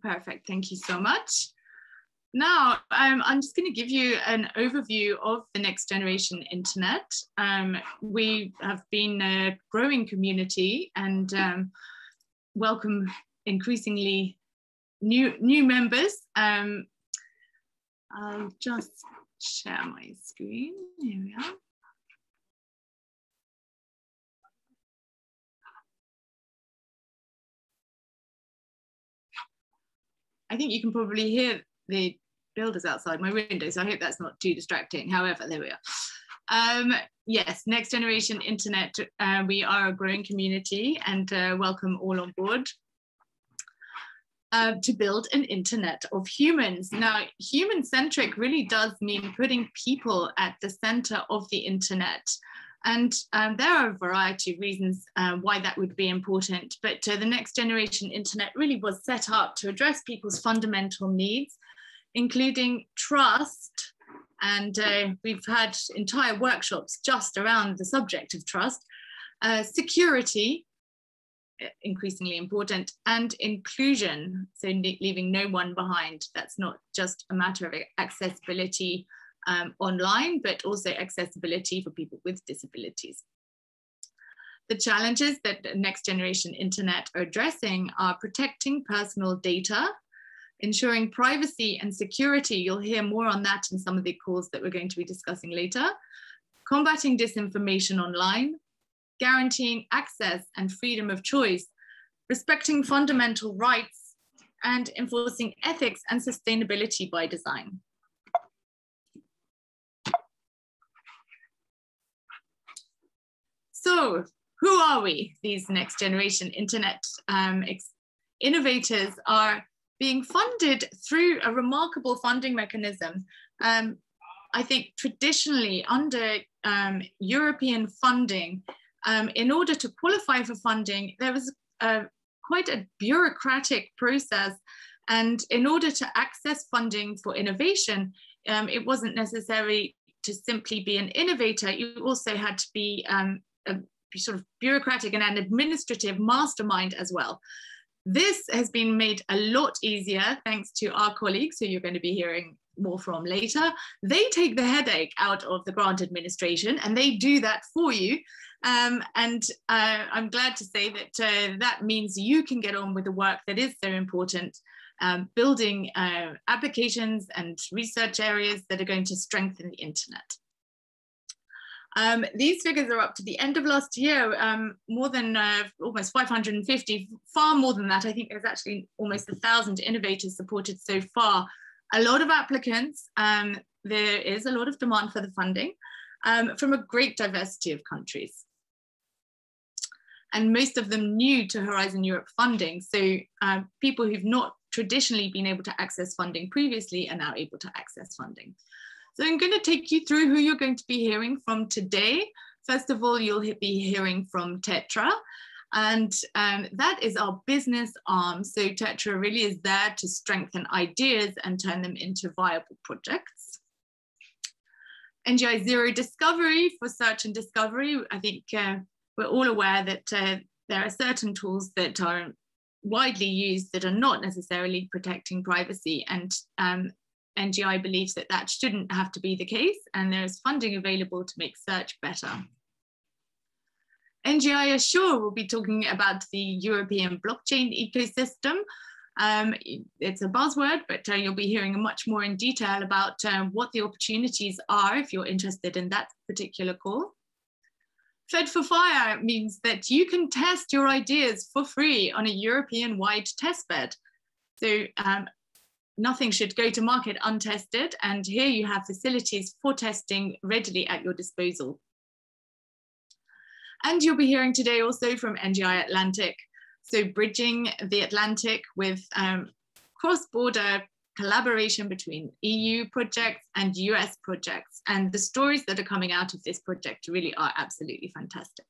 Perfect, thank you so much. Now, I'm just going to give you an overview of the next generation internet. We have been a growing community and welcome increasingly new members. I'll just share my screen. Here we are. I think you can probably hear the builders outside my window, so I hope that's not too distracting. However, there we are. Yes, next generation internet, we are a growing community and welcome all on board to build an internet of humans. Now, human-centric really does mean putting people at the center of the internet. And there are a variety of reasons why that would be important, but the next generation internet really was set up to address people's fundamental needs, including trust. And we've had entire workshops just around the subject of trust, security, increasingly important, and inclusion, so leaving no one behind. That's not just a matter of accessibility online, but also accessibility for people with disabilities. The challenges that the next generation internet are addressing are protecting personal data, ensuring privacy and security. You'll hear more on that in some of the calls that we're going to be discussing later. Combating disinformation online, guaranteeing access and freedom of choice, respecting fundamental rights, and enforcing ethics and sustainability by design. So who are we? These next generation internet innovators are being funded through a remarkable funding mechanism. I think traditionally under European funding, in order to qualify for funding, there was quite a bureaucratic process. And in order to access funding for innovation, it wasn't necessary to simply be an innovator. You also had to be a sort of bureaucratic and an administrative mastermind as well. This has been made a lot easier thanks to our colleagues who you're going to be hearing more from later. They take the headache out of the grant administration and they do that for you. I'm glad to say that that means you can get on with the work that is so important, building applications and research areas that are going to strengthen the internet. These figures are up to the end of last year, more than almost 550, far more than that. I think there's actually almost 1,000 innovators supported so far. A lot of applicants, there is a lot of demand for the funding from a great diversity of countries. And most of them new to Horizon Europe funding. So people who've not traditionally been able to access funding previously are now able to access funding. So I'm going to take you through who you're going to be hearing from today. First of all, you'll be hearing from Tetra, and that is our business arm. So Tetra really is there to strengthen ideas and turn them into viable projects. NGI Zero Discovery for search and discovery. I think we're all aware that there are certain tools that are widely used that are not necessarily protecting privacy, and NGI believes that that shouldn't have to be the case, and there's funding available to make search better. NGI Assure will be talking about the European blockchain ecosystem. It's a buzzword, but you'll be hearing much more in detail about what the opportunities are if you're interested in that particular call. Fed for Fire means that you can test your ideas for free on a European-wide testbed. So nothing should go to market untested, and here you have facilities for testing readily at your disposal. And you'll be hearing today also from NGI Atlantic, so bridging the Atlantic with cross-border collaboration between EU projects and US projects, and the stories that are coming out of this project really are absolutely fantastic.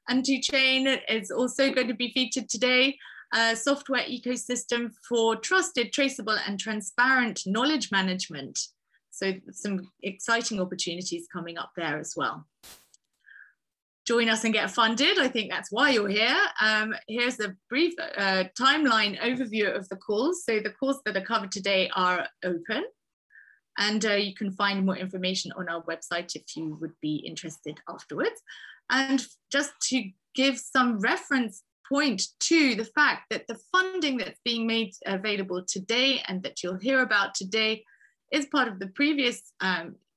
Untitled is also going to be featured today, a software ecosystem for trusted, traceable, and transparent knowledge management. So some exciting opportunities coming up there as well. join us and get funded. I think that's why you're here. Here's a brief timeline overview of the calls. So the calls that are covered today are open, and you can find more information on our website if you would be interested afterwards. And just to give some reference point to the fact that the funding that's being made available today and that you'll hear about today is part of the previous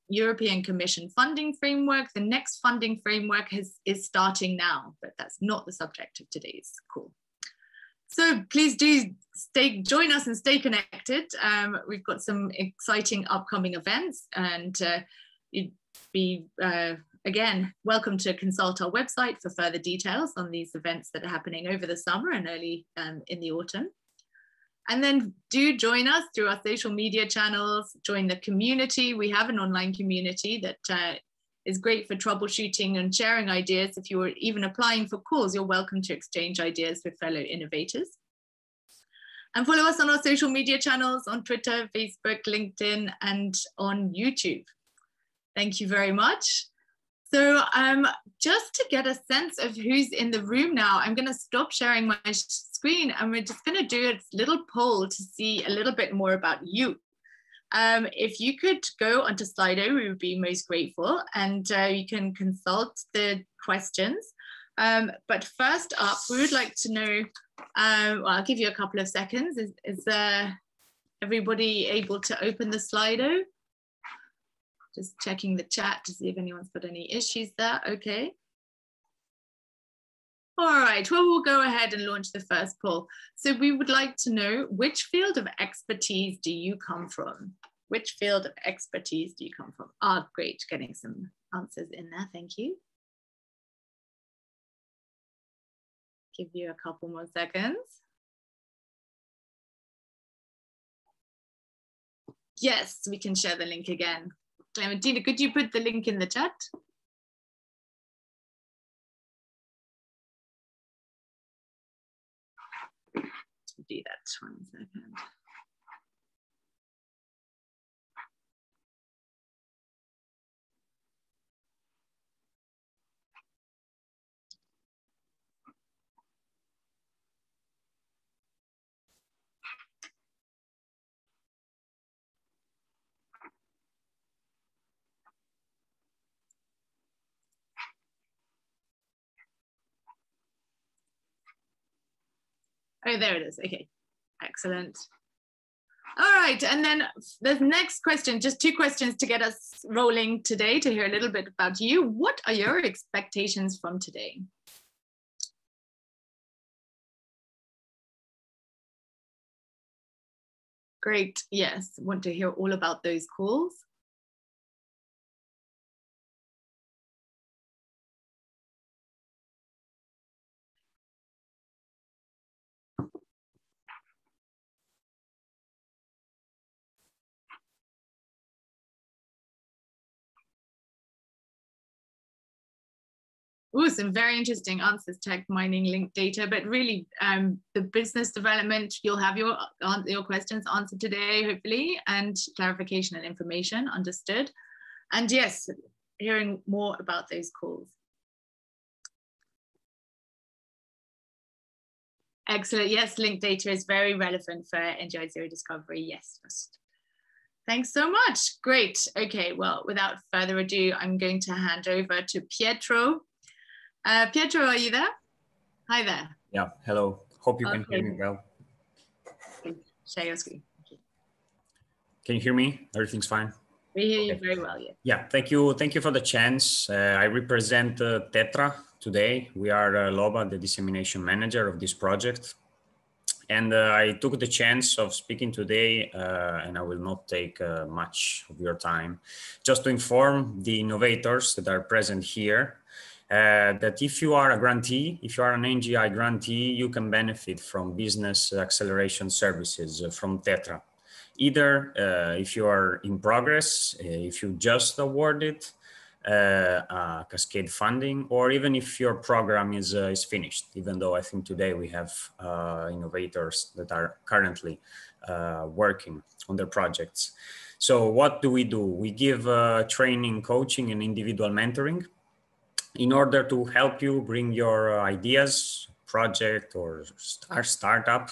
European Commission funding framework. The next funding framework is starting now, but that's not the subject of today's call. So please do join us and stay connected. We've got some exciting upcoming events, and you'd be, again, welcome to consult our website for further details on these events that are happening over the summer and early in the autumn. And then do join us through our social media channels, join the community. We have an online community that is great for troubleshooting and sharing ideas. If you're even applying for calls, you're welcome to exchange ideas with fellow innovators. And follow us on our social media channels on Twitter, Facebook, LinkedIn, and on YouTube. Thank you very much. So just to get a sense of who's in the room now, I'm going to stop sharing my screen, and we're just going to do a little poll to see a little bit more about you. If you could go onto Slido, we would be most grateful, and you can consult the questions. But first up, we would like to know, well, I'll give you a couple of seconds. Is everybody able to open the Slido? Just checking the chat to see if anyone's got any issues there. Okay. All right, well, we'll go ahead and launch the first poll. So we would like to know, which field of expertise do you come from? Which field of expertise do you come from? Ah, great, getting some answers in there, thank you. Give you a couple more seconds. Yes, we can share the link again. Clementina, could you put the link in the chat? Do that 1 second. Oh, there it is. Okay, excellent. All right, and then the next question, just 2 questions to get us rolling today to hear a little bit about you. What are your expectations from today? Great, yes, want to hear all about those calls. Oh, some very interesting answers, tech mining, linked data, but really the business development, you'll have your questions answered today, hopefully, and clarification and information understood. And yes, hearing more about those calls. Excellent, yes, linked data is very relevant for NGI Zero Discovery, yes. Thanks so much, great. Okay, well, without further ado, I'm going to hand over to Pietro. Pietro, are you there? Hi there. Yeah, hello. Hope you can hear me well. Share your screen. Can you hear me? Everything's fine? We hear you very well, yeah. Yeah, thank you. Thank you for the chance. I represent Tetra today. We are LOBA, the dissemination manager of this project. And I took the chance of speaking today, and I will not take much of your time, just to inform the innovators that are present here that if you are a grantee, if you are an NGI grantee, you can benefit from business acceleration services from Tetra. Either if you are in progress, if you just awarded cascade funding, or even if your program is finished, even though I think today we have innovators that are currently working on their projects. So what do? We give training, coaching, and individual mentoring in order to help you bring your ideas, project or startup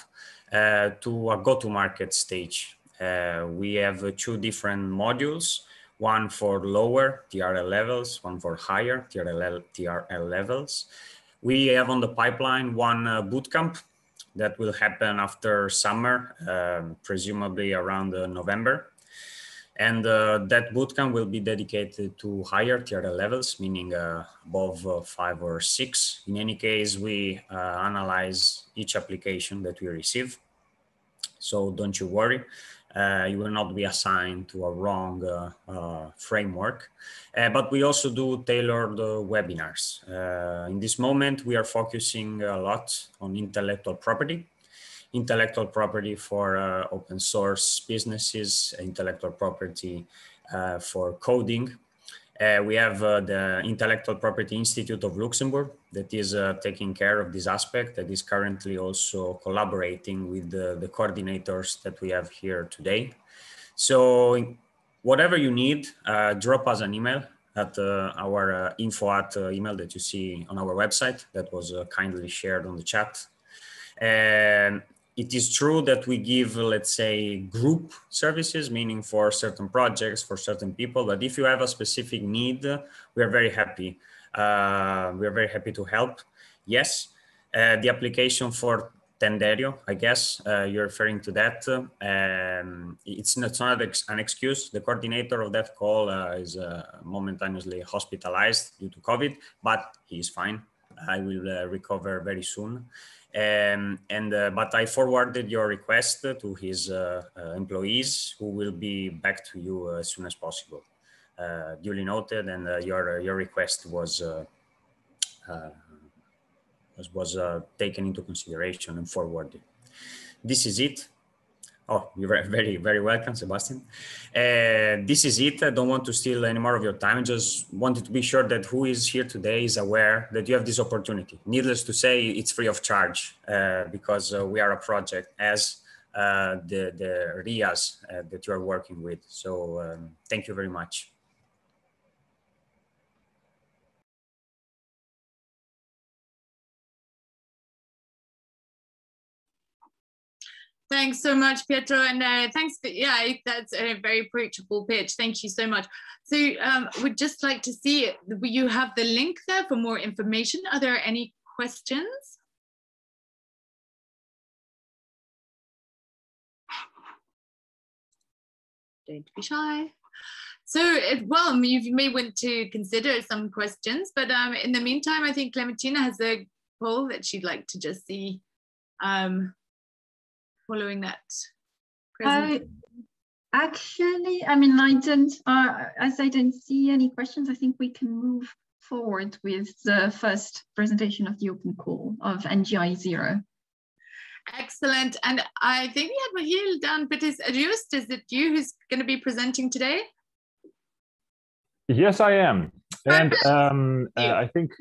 to a go-to-market stage. We have two different modules, one for lower TRL levels, one for higher TRL levels. We have on the pipeline one bootcamp that will happen after summer, presumably around November. And that bootcamp will be dedicated to higher TRL levels, meaning above 5 or 6. In any case, we analyze each application that we receive. So don't you worry, you will not be assigned to a wrong framework. But we also do tailored webinars. In this moment, we are focusing a lot on intellectual property for open source businesses, intellectual property for coding. We have the Intellectual Property Institute of Luxembourg that is taking care of this aspect, that is currently also collaborating with the coordinators that we have here today. So whatever you need, drop us an email at our info@ email that you see on our website that was kindly shared on the chat. And it is true that we give, let's say, group services, meaning for certain projects, for certain people. But if you have a specific need, we are very happy. We are very happy to help. Yes, the application for Tenderio, I guess you're referring to that. It's not an excuse. The coordinator of that call is momentaneously hospitalized due to COVID, but he is fine. I will recover very soon. But I forwarded your request to his employees, who will be back to you as soon as possible. Duly noted, and your request was taken into consideration and forwarded. This is it. Oh, you're very, very welcome, Sebastian. This is it. I don't want to steal any more of your time. Just wanted to be sure that who is here today is aware that you have this opportunity. Needless to say, it's free of charge because we are a project as the RIAs that you are working with. So thank you very much. Thanks so much, Pietro, and thanks for, yeah, that's a very approachable pitch. Thank you so much. So we'd just like to see, you have the link there for more information. Are there any questions? Don't be shy. So, well, you may want to consider some questions, but in the meantime, I think Clementina has a poll that she'd like to just see following that. Actually, I mean, as I didn't see any questions, I think we can move forward with the first presentation of the open call of NGI 0. Excellent. And I think we have Mahil down, but is it you who's going to be presenting today? Yes, I am. And I think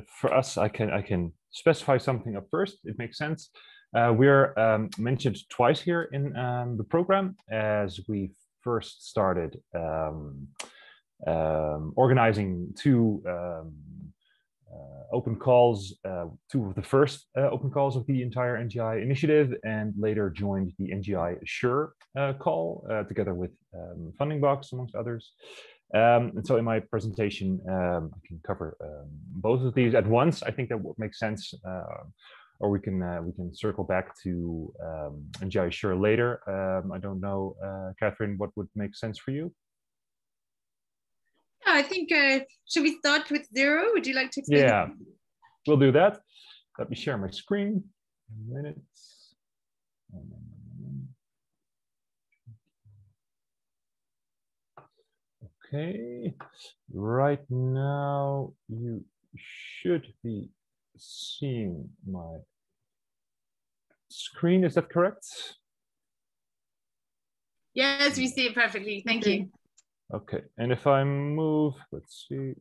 for us, I can specify something up first. It makes sense. We're mentioned twice here in the program as we first started organizing two open calls, two of the first open calls of the entire NGI initiative, and later joined the NGI Assure call together with Funding Box, amongst others. And so in my presentation, I can cover both of these at once. I think that would make sense. Or we can circle back to NGI Assure later. I don't know, Catherine, what would make sense for you? I think, should we start with 0? Would you like to explain? Yeah, we'll do that. Let me share my screen. A minute. Okay, right now you should be seeing my screen. Is that correct? Yes, we see it perfectly. Thank you. Okay, and if I move, let's see.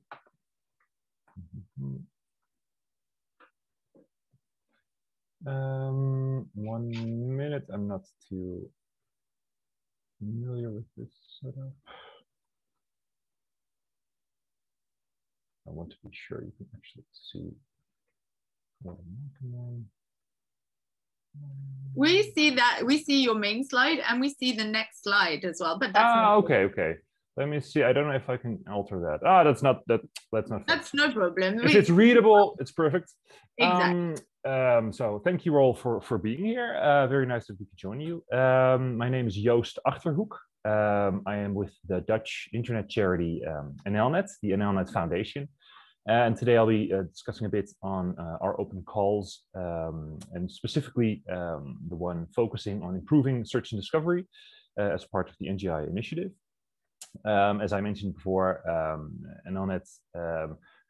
1 minute. I'm not too familiar with this setup. I want to be sure you can actually see. We see your main slide, and we see the next slide as well. But that's okay. Let me see. I don't know if I can alter that. That's not no problem. If it's readable, it's perfect. Exactly. So thank you all for being here. Very nice that we could join you. My name is Joost Achterhoek. I am with the Dutch internet charity NLNet, the NLNet Foundation. And today I'll be discussing a bit on our open calls, and specifically the one focusing on improving search and discovery as part of the NGI initiative. As I mentioned before, NLNet,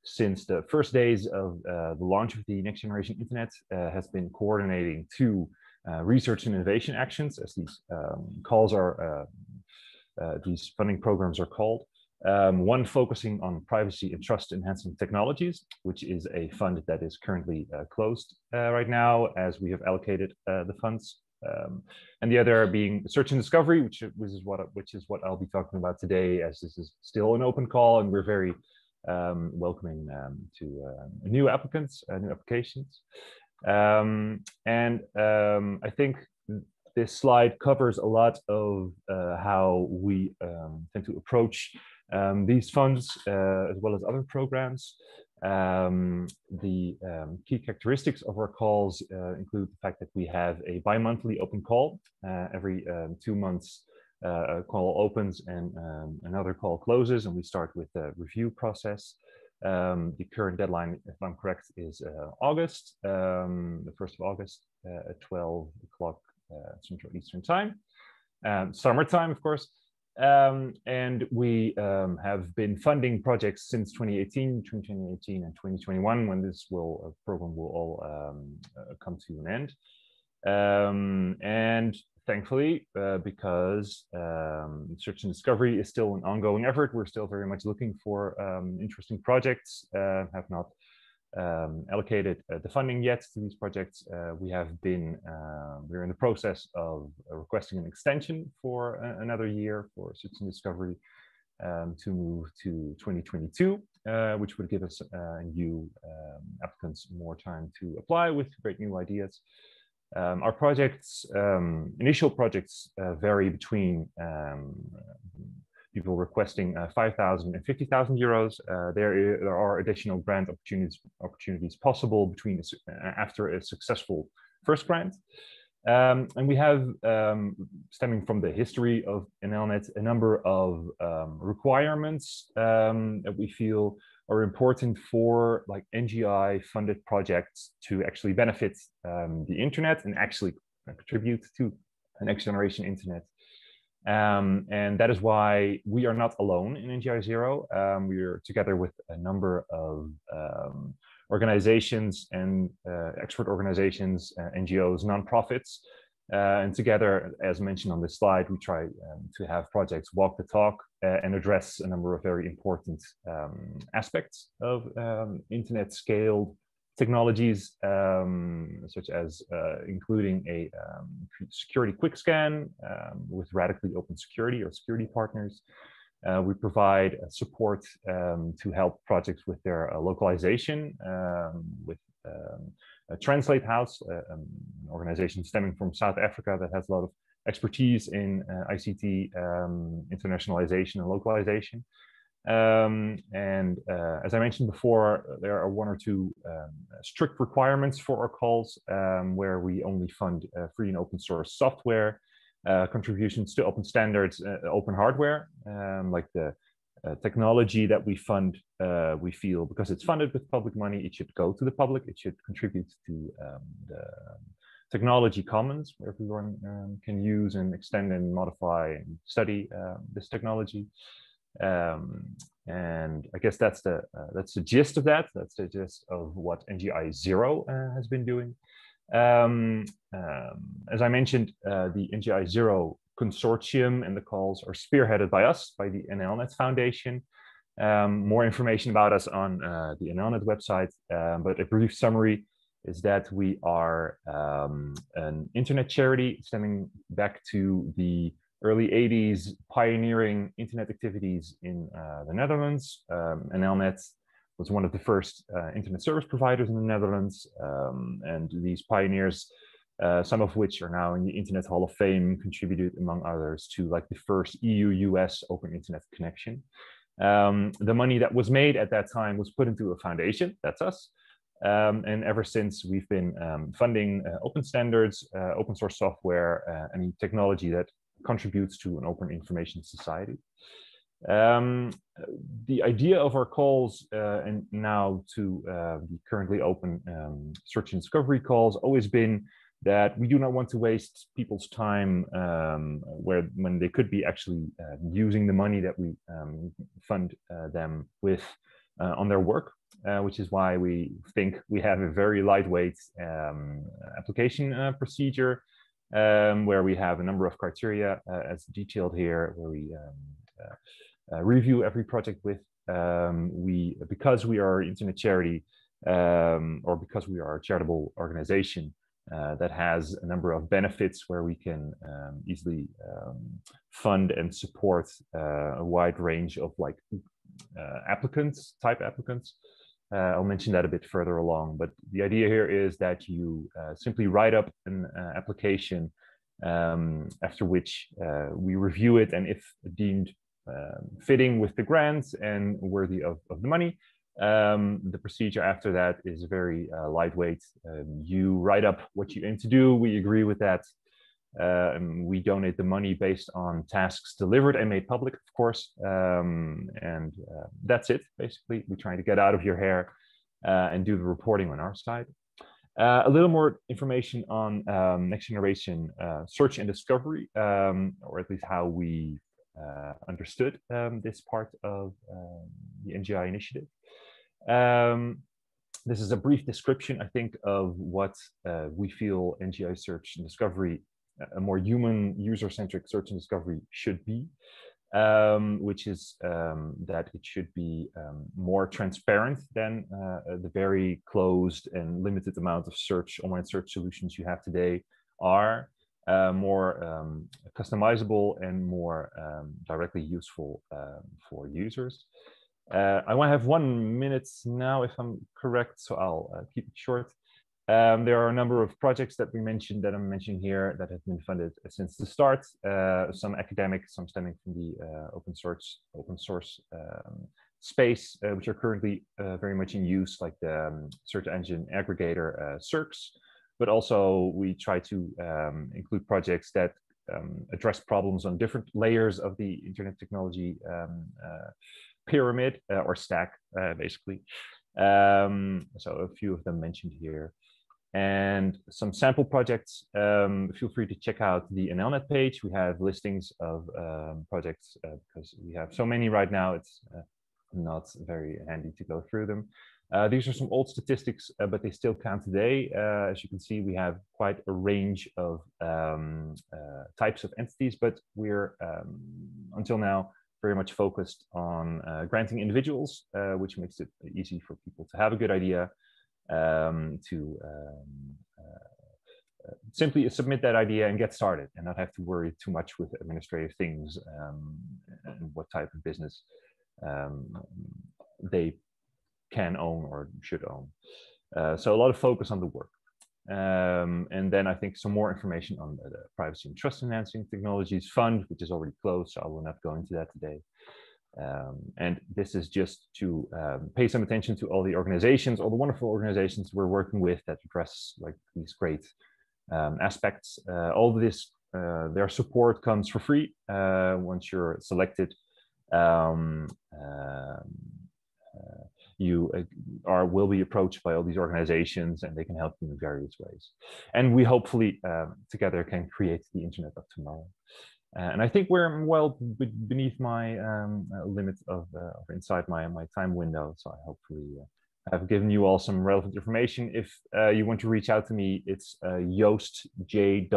since the first days of the launch of the next generation internet, has been coordinating two research and innovation actions, as these calls are, these funding programs are called. One focusing on privacy and trust enhancing technologies, which is a fund that is currently closed right now, as we have allocated the funds. And the other being search and discovery, which is what I'll be talking about today, as this is still an open call, and we're very welcoming to new applicants, new applications. I think this slide covers a lot of how we tend to approach these funds, as well as other programs. The key characteristics of our calls include the fact that we have a bi-monthly open call. Every 2 months, a call opens and another call closes, and we start with the review process. The current deadline, if I'm correct, is August, the 1st of August at 12 o'clock Central Eastern Time. Summertime, of course. And we have been funding projects since 2018 and 2021, when this program will all come to an end. And thankfully, because search and discovery is still an ongoing effort, we're still very much looking for interesting projects, have not allocated the funding yet to these projects. We're in the process of requesting an extension for another year for search and discovery to move to 2022, which would give us new applicants more time to apply with great new ideas. Our projects, initial projects, vary between people requesting 5,000 and 50,000 euros. There are additional grant opportunities possible after a successful first grant. And we have, stemming from the history of NLNet, a number of requirements that we feel are important for NGI funded projects to actually benefit the internet and actually contribute to the next generation internet. And that is why we are not alone in NGI Zero. We are together with a number of organizations and expert organizations, NGOs, nonprofits. And together, as mentioned on this slide, we try to have projects walk the talk and address a number of very important aspects of internet scaled technologies, such as including a security quick scan with radically open security or security partners. We provide support to help projects with their localization with a Translate House, an organization stemming from South Africa that has a lot of expertise in ICT internationalization and localization. As I mentioned before, there are 1 or 2 strict requirements for our calls, where we only fund free and open source software, contributions to open standards, open hardware, like the technology that we fund. We feel because it's funded with public money, it should go to the public. It should contribute to the technology commons, where everyone can use and extend and modify and study this technology. And I guess that's the gist of that. That's the gist of what NGI Zero has been doing. As I mentioned, the NGI Zero consortium and the calls are spearheaded by us, by the NLNet Foundation. More information about us on the NLNet website, but a brief summary is that we are an internet charity stemming back to the early 80s, pioneering internet activities in the Netherlands. NLNet was one of the first internet service providers in the Netherlands. And these pioneers, some of which are now in the Internet Hall of Fame, contributed, among others, to like the first EU-US open internet connection. The money that was made at that time was put into a foundation, that's us. And ever since, we've been funding open standards, open source software, any technology that contributes to an open information society. The idea of our calls and now to the currently open search and discovery calls always been that we do not want to waste people's time when they could be actually using the money that we fund them with on their work, which is why we think we have a very lightweight application procedure where we have a number of criteria as detailed here, where we review every project with. Because we are internet charity or because we are a charitable organization, that has a number of benefits where we can easily fund and support a wide range of like type applicants. I'll mention that a bit further along, but the idea here is that you simply write up an application after which we review it, and if deemed fitting with the grants and worthy of the money, the procedure after that is very lightweight. You write up what you aim to do, we agree with that, and we donate the money based on tasks delivered and made public, of course, and that's it. Basically, we're trying to get out of your hair and do the reporting on our side. A little more information on next generation search and discovery, or at least how we understood this part of the NGI initiative. This is a brief description, I think, of what we feel NGI search and discovery, a more human, user-centric search and discovery should be, which is that it should be more transparent than the very closed and limited amount of online search solutions you have today are. More customizable and more directly useful for users. I want to have 1 minute now, if I'm correct, so I'll keep it short. There are a number of projects that I'm mentioning here that have been funded since the start. Some academic, some stemming from the open source space, which are currently very much in use, like the search engine aggregator Cirx. But also we try to include projects that address problems on different layers of the internet technology pyramid or stack, basically. So a few of them mentioned here. And some sample projects, feel free to check out the NLNet page. We have listings of projects because we have so many right now, it's not very handy to go through them. These are some old statistics, but they still count today. As you can see, we have quite a range of types of entities, but we're until now very much focused on granting individuals, which makes it easy for people to have a good idea, to simply submit that idea and get started and not have to worry too much with administrative things and what type of business they can own or should own. So a lot of focus on the work. And then I think some more information on the Privacy and Trust Enhancing Technologies Fund, which is already closed, so I will not go into that today. And this is just to pay some attention to all the organizations, all the wonderful organizations we're working with that address like these great aspects. All of this, their support comes for free once you're selected. You will be approached by all these organizations and they can help you in various ways. And we hopefully together can create the internet of tomorrow. And I think we're well beneath my limit of inside my time window. So I hopefully have given you all some relevant information. If you want to reach out to me, it's Joost, Joost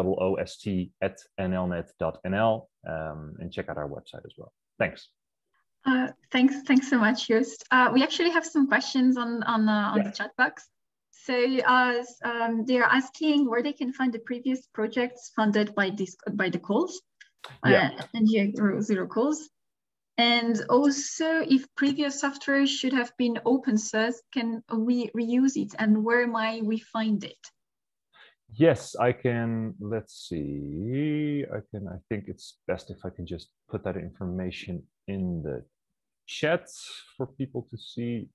@nlnet.nl, and check out our website as well. Thanks. Thanks so much, Joost. We actually have some questions on the chat box. So they are asking where they can find the previous projects funded by the calls, NGI Zero calls. And also, if previous software should have been open source, can we reuse it, and where might we find it? Yes, I can. Let's see. I think it's best if I can just put that information in the chat for people to see,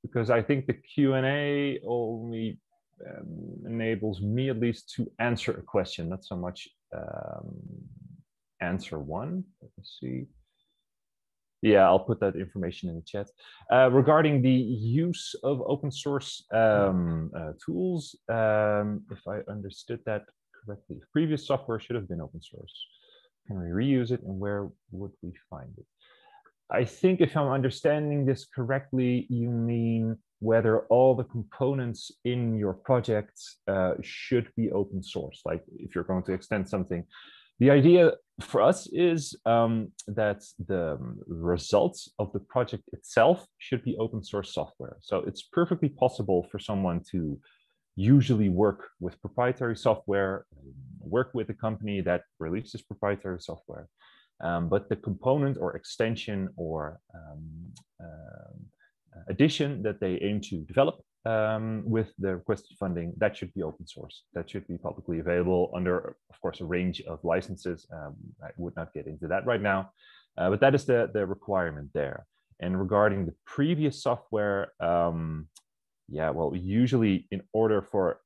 because I think the Q&A only enables me at least to answer a question, not so much answer one. Let me see. Yeah, I'll put that information in the chat. Regarding the use of open source tools, if I understood that correctly, previous software should have been open source. Can we reuse it, and where would we find it? I think if I'm understanding this correctly, you mean whether all the components in your project should be open source, like if you're going to extend something. The idea for us is that the results of the project itself should be open source software. So it's perfectly possible for someone to usually work with proprietary software, work with a company that releases proprietary software. But the component or extension or addition that they aim to develop with the requested funding, that should be open source. That should be publicly available under, of course, a range of licenses. I would not get into that right now, but that is the requirement there. And regarding the previous software, yeah, well, usually in order for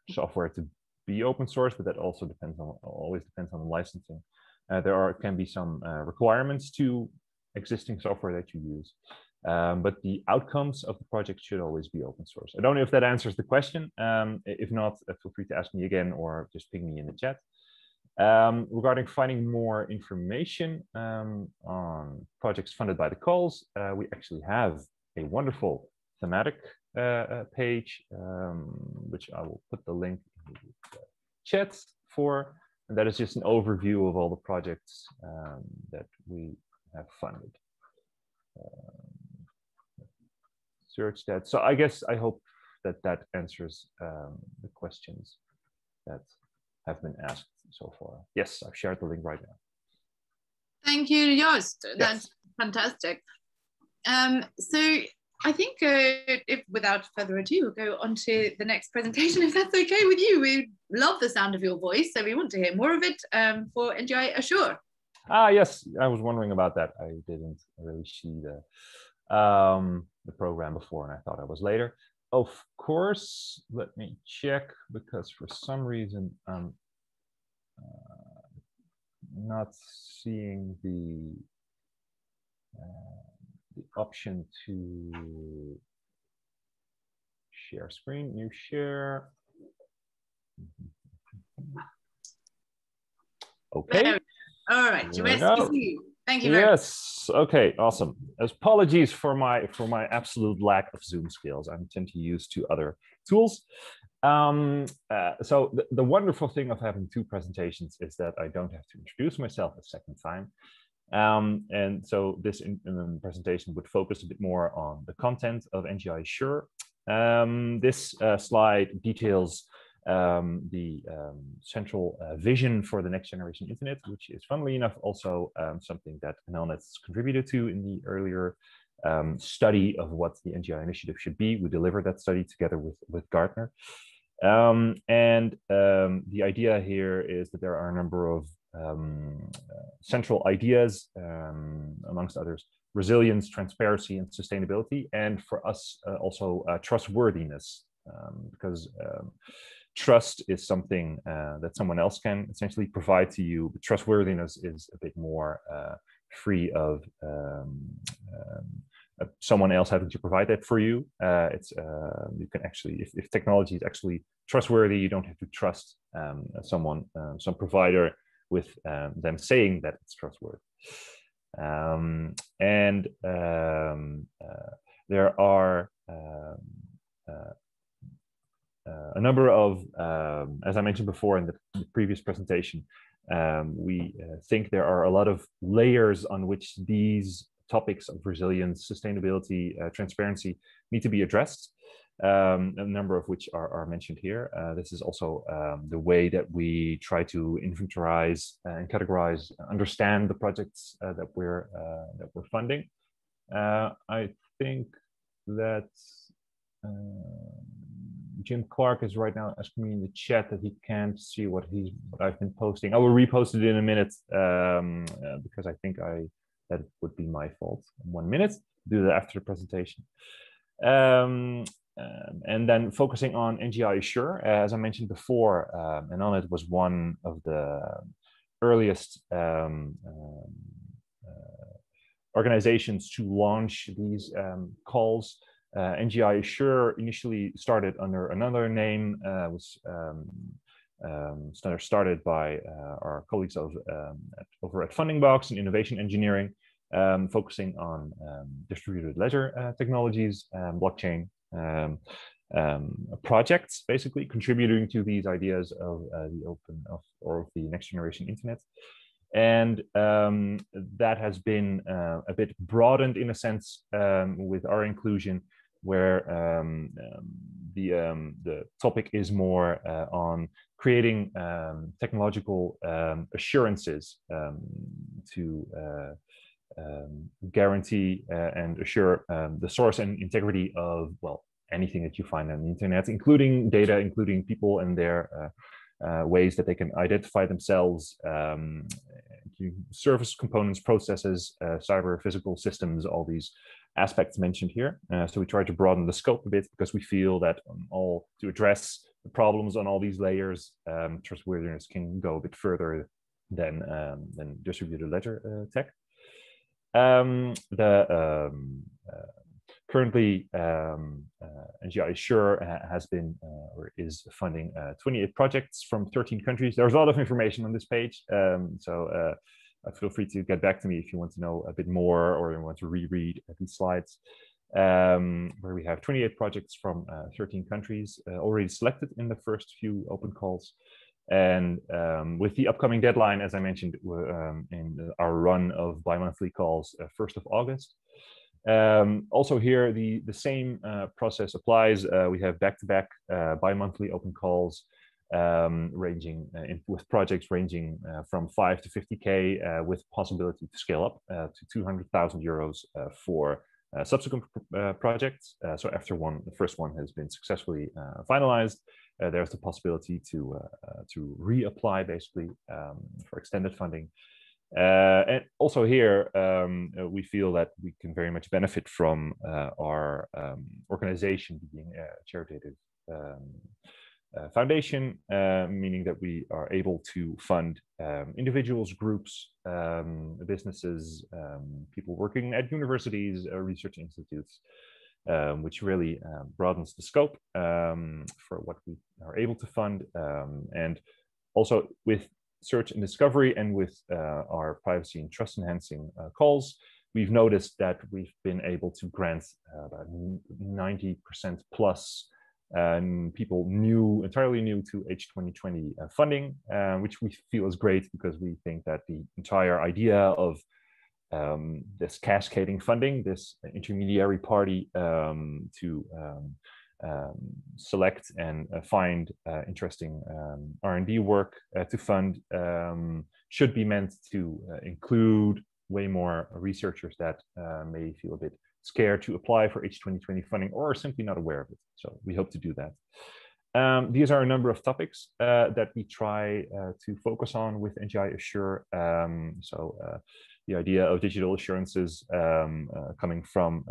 software to be open source, but that also always depends on the licensing. There can be some requirements to existing software that you use, but the outcomes of the project should always be open source. I don't know if that answers the question. If not, feel free to ask me again or just ping me in the chat. Regarding finding more information on projects funded by the calls, we actually have a wonderful thematic page, which I will put the link in the chat for. And that is just an overview of all the projects that we have funded. Search that. So I hope that answers the questions that have been asked so far. Yes, I've shared the link right now. Thank you, Joost. Yes. That's fantastic. So I think if without further ado, we'll go on to the next presentation, if that's okay with you. We love the sound of your voice, so we want to hear more of it for NGI Assure. Ah, yes, I was wondering about that. I didn't really see the program before, and I thought I was later. Of course, let me check, because for some reason I'm not seeing the option to share screen. New share. Okay. All right. Thank you very much. Yes. Okay. Awesome. Apologies for my absolute lack of Zoom skills. I tend to use two other tools. So the wonderful thing of having two presentations is that I don't have to introduce myself a second time. And so this presentation would focus a bit more on the content of NGI Assure. This slide details the central vision for the next generation internet, which is, funnily enough, also something that NLNet's contributed to in the earlier study of what the NGI initiative should be. We delivered that study together with Gartner. The idea here is that there are a number of central ideas, amongst others, resilience, transparency, and sustainability, and for us also trustworthiness, because trust is something that someone else can essentially provide to you, but trustworthiness is a bit more free of someone else having to provide that for you. You can actually, if technology is actually trustworthy, you don't have to trust some provider with them saying that it's trustworthy. There are a number of, as I mentioned before in the previous presentation, we think there are a lot of layers on which these topics of resilience, sustainability, transparency need to be addressed. a number of which are mentioned here. This is also the way that we try to inventarize and categorize, understand the projects that we're funding. I think that Jim Clark is right now asking me in the chat that he can't see what I've been posting. I will repost it in a minute because I think that would be my fault. 1 minute, do that after the presentation. And then focusing on NGI Assure, as I mentioned before, and on it was one of the earliest organizations to launch these calls. NGI Assure initially started under another name, was started by our colleagues over at Funding Box and Innovation Engineering, focusing on distributed ledger technologies, blockchain projects, basically contributing to these ideas of the open or the next generation internet. And that has been a bit broadened in a sense with our inclusion, where the topic is more on creating technological assurances to guarantee and assure the source and integrity of, well, anything that you find on the internet, including data, including people and their ways that they can identify themselves, service components, processes, cyber physical systems, all these aspects mentioned here. So we try to broaden the scope a bit because we feel that to address the problems on all these layers, trustworthiness can go a bit further than distributed ledger tech. Currently, NGI Assure has been or is funding 28 projects from 13 countries. There's a lot of information on this page, so feel free to get back to me if you want to know a bit more or you want to reread these slides, where we have 28 projects from 13 countries already selected in the first few open calls. And with the upcoming deadline, as I mentioned, in our run of bi-monthly calls, 1st of August. Also here, the same process applies. We have back-to-back bi-monthly open calls ranging with projects ranging from 5 to 50K with possibility to scale up to 200,000 euros for subsequent projects. So after the first one has been successfully finalized, there's the possibility to reapply basically for extended funding. And also here, we feel that we can very much benefit from our organization being a charitative foundation, meaning that we are able to fund individuals, groups, businesses, people working at universities, research institutes, which really broadens the scope for what we are able to fund. And also with search and discovery and with our privacy and trust enhancing calls, we've noticed that we've been able to grant about 90% plus people entirely new to H2020 funding, which we feel is great because we think that the entire idea of this cascading funding, this intermediary party to select and find interesting R&D work to fund should be meant to include way more researchers that may feel a bit scared to apply for H2020 funding or are simply not aware of it. So we hope to do that. These are a number of topics that we try to focus on with NGI Assure. The idea of digital assurances coming from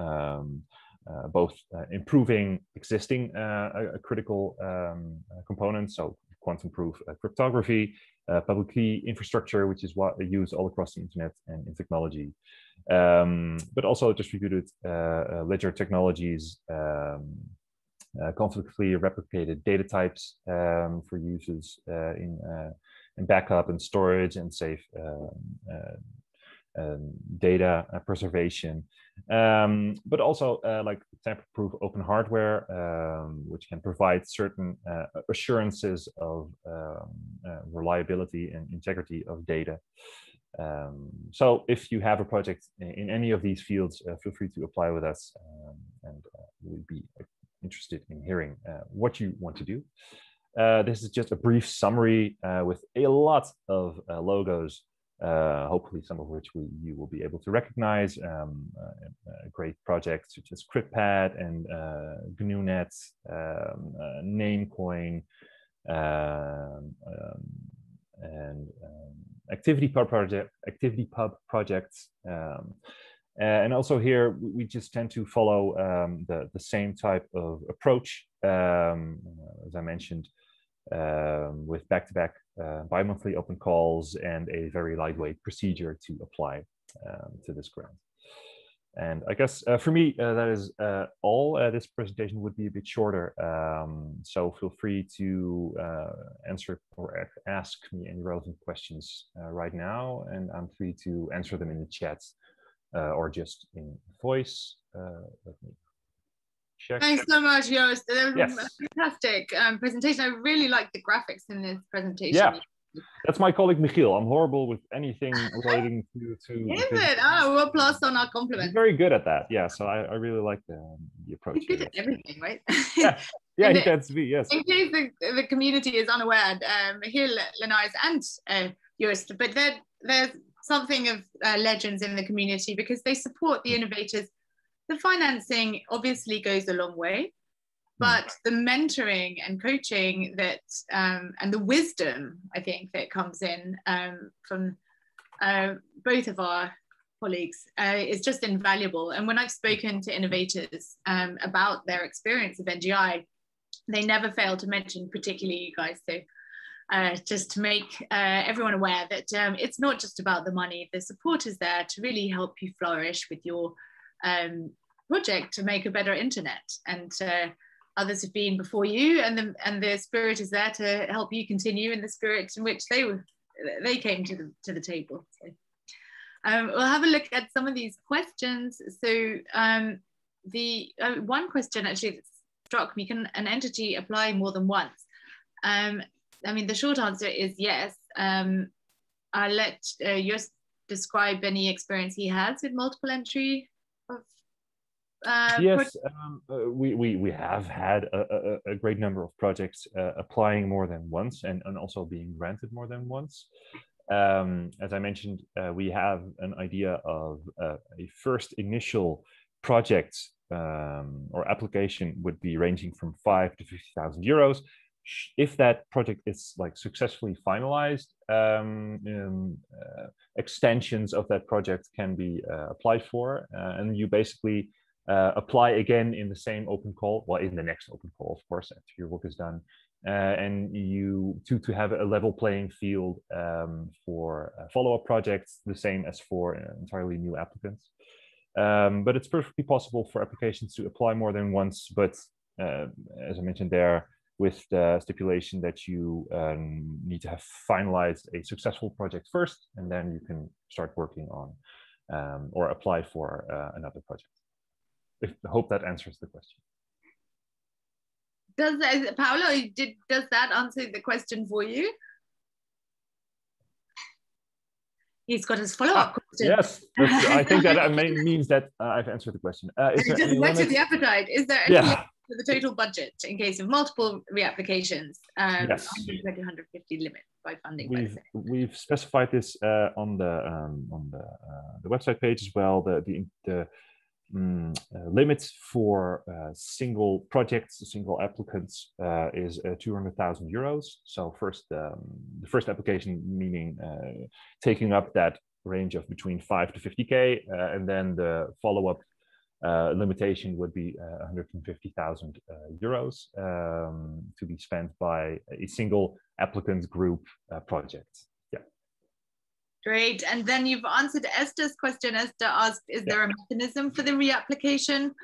both improving existing critical components, so quantum-proof cryptography, public key infrastructure, which is what they use all across the internet and in technology, but also distributed ledger technologies, conflict-free replicated data types for uses in backup and storage and safe data preservation, but also like tamper-proof open hardware, which can provide certain assurances of reliability and integrity of data. So if you have a project in any of these fields, feel free to apply with us, and we'd be interested in hearing what you want to do. This is just a brief summary with a lot of logos, hopefully some of which you will be able to recognize. Great projects such as CryptPad and GNU-net, Namecoin, and ActivityPub projects. And also here, we just tend to follow the same type of approach, as I mentioned, with back-to-back bi-monthly open calls and a very lightweight procedure to apply to this grant. And I guess for me, that is all. This presentation would be a bit shorter, so feel free to answer or ask me any relevant questions right now, and I'm free to answer them in the chat or just in voice. Let me check. Thanks so much, Joost. Yes. Fantastic presentation. I really like the graphics in this presentation. Yeah, that's my colleague Michiel. I'm horrible with anything relating to Is it? Oh, we'll plus on our compliments. He's very good at that. Yeah, so I really like the approach. He's good at everything, right? Yeah, he tends to be, yes. In case the community is unaware, Michiel, Lenaers, and Joost, but there's something of legends in the community because they support the innovators. The financing obviously goes a long way, but the mentoring and coaching that and the wisdom, I think, that comes in from both of our colleagues is just invaluable. And when I've spoken to innovators about their experience of NGI, they never fail to mention, particularly you guys. So just to make everyone aware that it's not just about the money. The support is there to really help you flourish with your project to make a better internet. And others have been before you, and the spirit is there to help you continue in the spirit in which they came to the table. So, we'll have a look at some of these questions. So the one question actually that struck me: can an entity apply more than once? I mean, the short answer is yes. I'll let Joost describe any experience he has with multiple entry of yes, we have had a great number of projects applying more than once and also being granted more than once. As I mentioned, we have an idea of a first initial project or application would be ranging from 5 to 50,000 euros. If that project is like successfully finalized, extensions of that project can be applied for, and you basically apply again in the same open call, well, in the next open call, of course, after your work is done, and you to have a level playing field for follow-up projects, the same as for entirely new applicants. But it's perfectly possible for applications to apply more than once, but as I mentioned there, with the stipulation that you need to have finalized a successful project first, and then you can start working on or apply for another project. I hope that answers the question. Paolo, does that answer the question for you? He's got his follow-up question. Yes, I think that means that I've answered the question. Is there just whetted the appetite. Is there any limit to the total budget in case of multiple reapplications? Yes. 150 limit by funding. We've specified this on the website page as well. The limits for single projects, single applicants is 200,000 euros. So the first application, meaning taking up that range of between 5 to 50K, and then the follow-up limitation would be 150,000 euros to be spent by a single applicant group project. Great. And then you've answered Esther's question. Esther asked, is there a mechanism for the reapplication?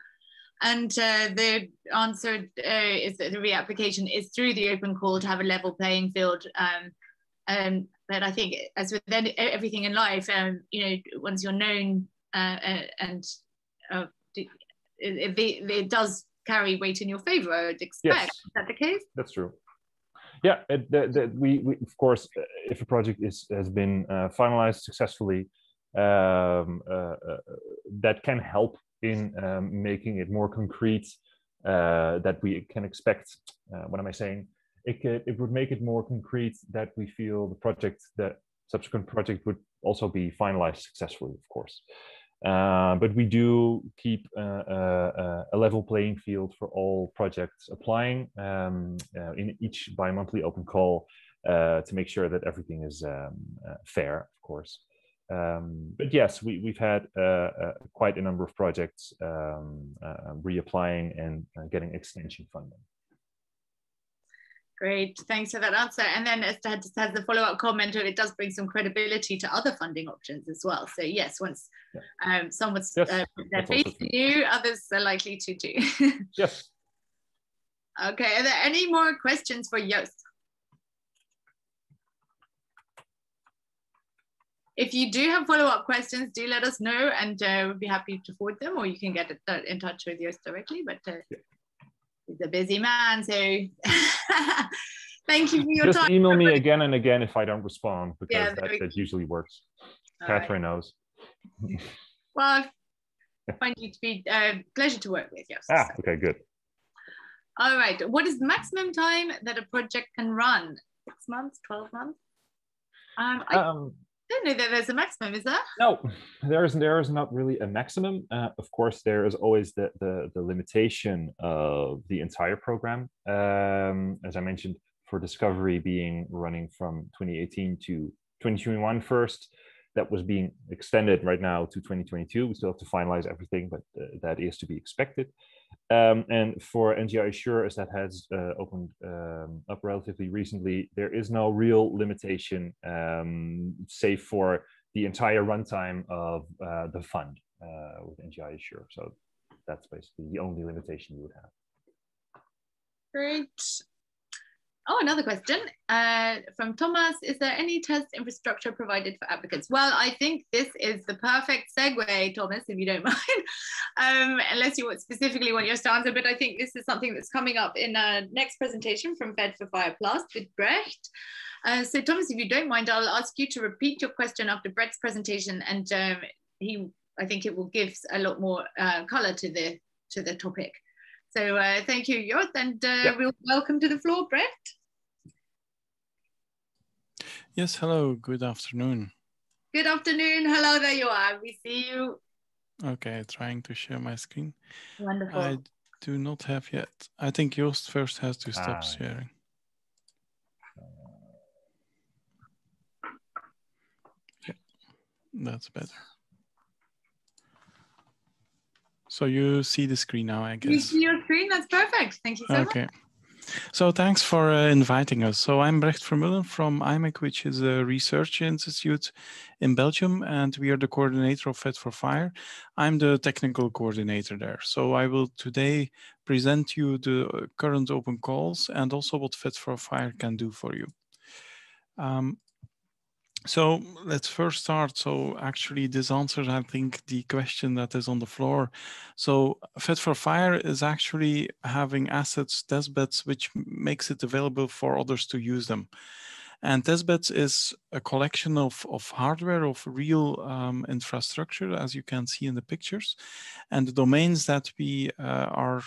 And the answer is that the reapplication is through the open call to have a level playing field. But I think, as with everything in life, once you're known it does carry weight in your favor, I would expect. Yes. Is that the case? That's true. Yeah, we of course, if a project has been finalized successfully, that can help in making it more concrete that we can expect. What am I saying? It would make it more concrete that we feel the subsequent project would also be finalized successfully, of course. But we do keep a level playing field for all projects applying in each bi-monthly open call to make sure that everything is fair, of course. But yes, we've had quite a number of projects reapplying and getting extension funding. Great, thanks for that answer. And then Esther just has the follow-up comment, it does bring some credibility to other funding options as well. So yes, once someone's their face to you, others are likely to too. Yes. Okay, are there any more questions for Joost? If you do have follow-up questions, do let us know, and we'll be happy to forward them, or you can get in touch with Joost directly. But he's a busy man, so thank you for your time. Just email me again and again if I don't respond, because that usually works. Catherine knows. Well, I find you to be a pleasure to work with, yes. Okay, good. All right, what is the maximum time that a project can run? 6 months, 12 months? I don't know that there's a maximum, is there? No, there is not really a maximum. Of course, there is always the limitation of the entire program. As I mentioned, for Discovery being running from 2018 to 2021 first, that was being extended right now to 2022. We still have to finalize everything, but that is to be expected. And for NGI Assure, as that has opened up relatively recently, there is no real limitation, save for the entire runtime of the fund with NGI Assure. So that's basically the only limitation you would have. Great. Oh, another question from Thomas. Is there any test infrastructure provided for applicants? Well, I think this is the perfect segue, Thomas, if you don't mind, unless you specifically want your answer, but I think this is something that's coming up in our next presentation from Fed for Fire Plus with Brecht. So Thomas, if you don't mind, I'll ask you to repeat your question after Brecht's presentation, and I think it will give a lot more color to the topic. So thank you, Joost, and we'll welcome to the floor, Brecht. Yes, hello, good afternoon. Good afternoon, hello, there you are, we see you. Okay, trying to share my screen. Wonderful. I do not have yet. I think Joost first has to stop sharing. Yeah, that's better. So you see the screen now, I guess. You see your screen, that's perfect. Thank you so much. Okay. So thanks for inviting us. So I'm Brecht Vermeulen from IMEC, which is a research institute in Belgium, and we are the coordinator of Fed for Fire. I'm the technical coordinator there. So I will today present you the current open calls and also what Fed for Fire can do for you. So let's first start. So actually this answers, I think, the question that is on the floor. So Fed for Fire is actually having assets, testbeds, which makes it available for others to use them. And testbeds is a collection of hardware, of real infrastructure, as you can see in the pictures. And the domains that we are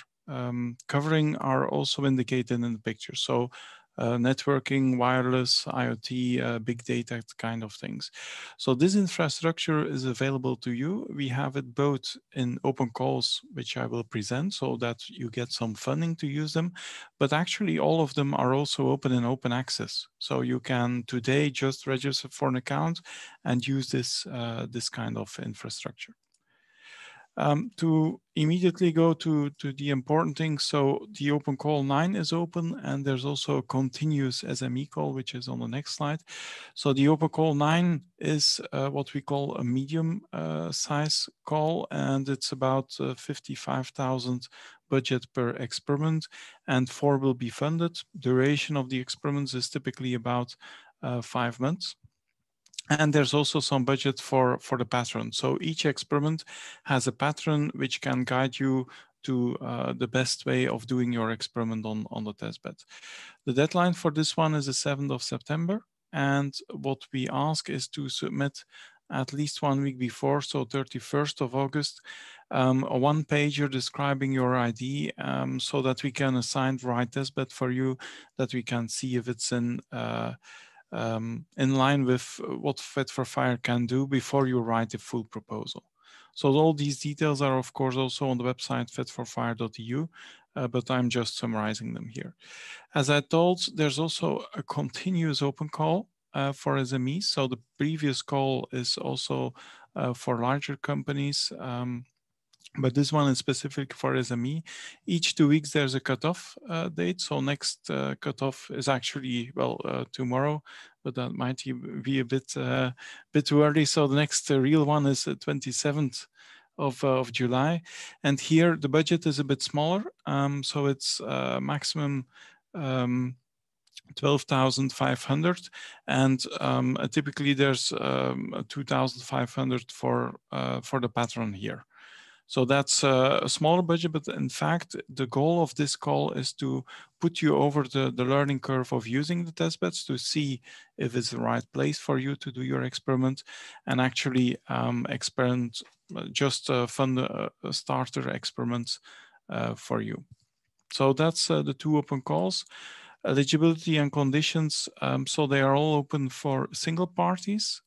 covering are also indicated in the picture. So networking, wireless, IoT, big data kind of things. So this infrastructure is available to you. We have it both in open calls, which I will present so that you get some funding to use them, but actually all of them are also open in open access. So you can today just register for an account and use this, this kind of infrastructure. To immediately go to the important things, so the open call 9 is open, and there's also a continuous SME call, which is on the next slide. So the open call 9 is what we call a medium size call, and it's about 55,000 budget per experiment, and 4 will be funded. Duration of the experiments is typically about 5 months. And there's also some budget for the patron. So each experiment has a patron which can guide you to the best way of doing your experiment on the testbed. The deadline for this one is the 7th of September. And what we ask is to submit at least 1 week before, so 31st of August, a one-pager describing your ID so that we can assign the right testbed for you, that we can see if it's in line with what Fit for Fire can do before you write the full proposal. So all these details are of course also on the website fitforfire.eu, but I'm just summarizing them here. As I told, there's also a continuous open call for SMEs. So the previous call is also for larger companies, but this one is specific for SME. Each 2 weeks there's a cutoff date. So next cutoff is actually, well, tomorrow, but that might be a bit too early. So the next real one is the 27th of July. And here the budget is a bit smaller. So it's maximum 12,500, and typically there's 2,500 for the patron here. So that's a smaller budget, but in fact, the goal of this call is to put you over the learning curve of using the testbeds to see if it's the right place for you to do your experiment, and actually experiment, just fund a starter experiment for you. So that's the 2 open calls. Eligibility and conditions, so they are all open for single parties.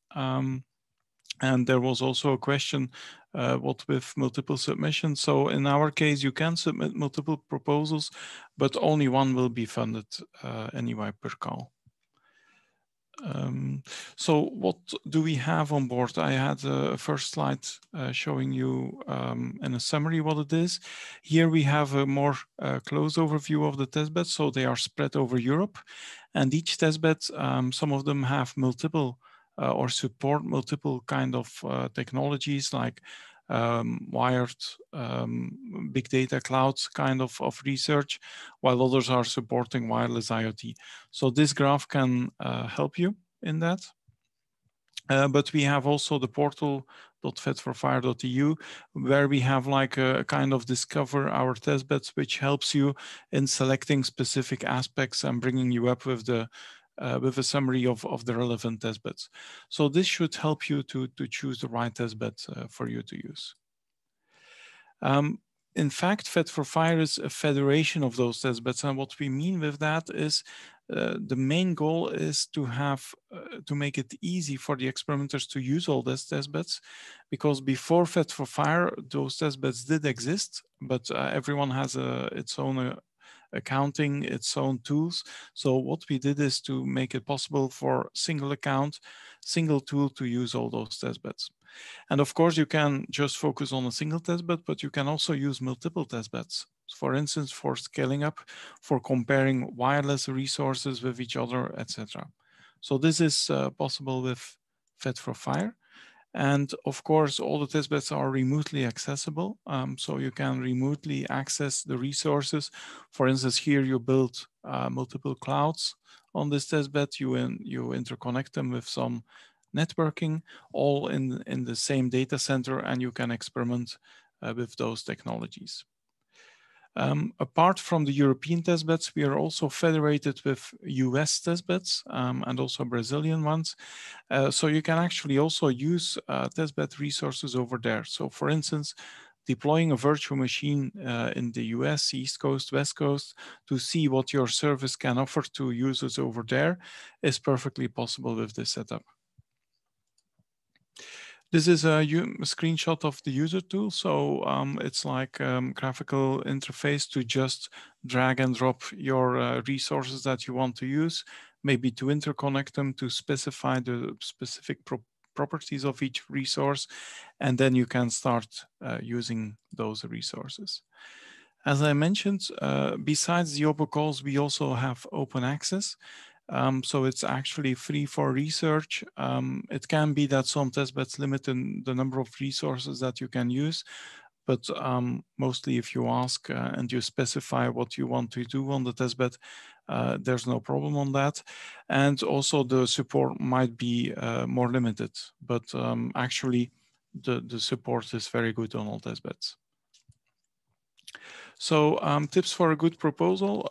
And there was also a question, what with multiple submissions? So in our case, you can submit multiple proposals, but only one will be funded anyway per call. So what do we have on board? I had a first slide showing you in a summary what it is. Here we have a more close overview of the testbeds. So they are spread over Europe, and each testbed, some of them have multiple or support multiple kind of technologies like wired big data clouds kind of research, while others are supporting wireless IoT. So this graph can help you in that. But we have also the portal.fitforfire.eu, where we have like a kind of discover our testbeds, which helps you in selecting specific aspects and bringing you up with the with a summary of the relevant testbeds. So this should help you to choose the right testbed for you to use. In fact, Fit for Fire is a federation of those testbeds, and what we mean with that is the main goal is to have to make it easy for the experimenters to use all these testbeds, because before Fit for Fire, those testbeds did exist, but everyone has its own accounting, its own tools. So what we did is to make it possible for single account, single tool to use all those testbeds. And of course, you can just focus on a single testbed, but you can also use multiple testbeds. For instance, for scaling up, for comparing wireless resources with each other, etc. So this is possible with Fit for Fire. And of course, all the testbeds are remotely accessible. So you can remotely access the resources. For instance, here you build multiple clouds on this testbed. You interconnect them with some networking, all in the same data center, and you can experiment with those technologies. Apart from the European testbeds, we are also federated with US testbeds and also Brazilian ones. So you can actually also use testbed resources over there. So for instance, deploying a virtual machine in the US, East Coast, West Coast, to see what your service can offer to users over there is perfectly possible with this setup. This is a screenshot of the user tool. So it's like graphical interface to just drag and drop your resources that you want to use, maybe to interconnect them, to specify the specific properties of each resource, and then you can start using those resources. As I mentioned, besides the open calls, we also have open access. So it's actually free for research. It can be that some testbeds limit the number of resources that you can use, but mostly if you ask and you specify what you want to do on the testbed, there's no problem on that. And also the support might be more limited, but actually the support is very good on all testbeds. So tips for a good proposal.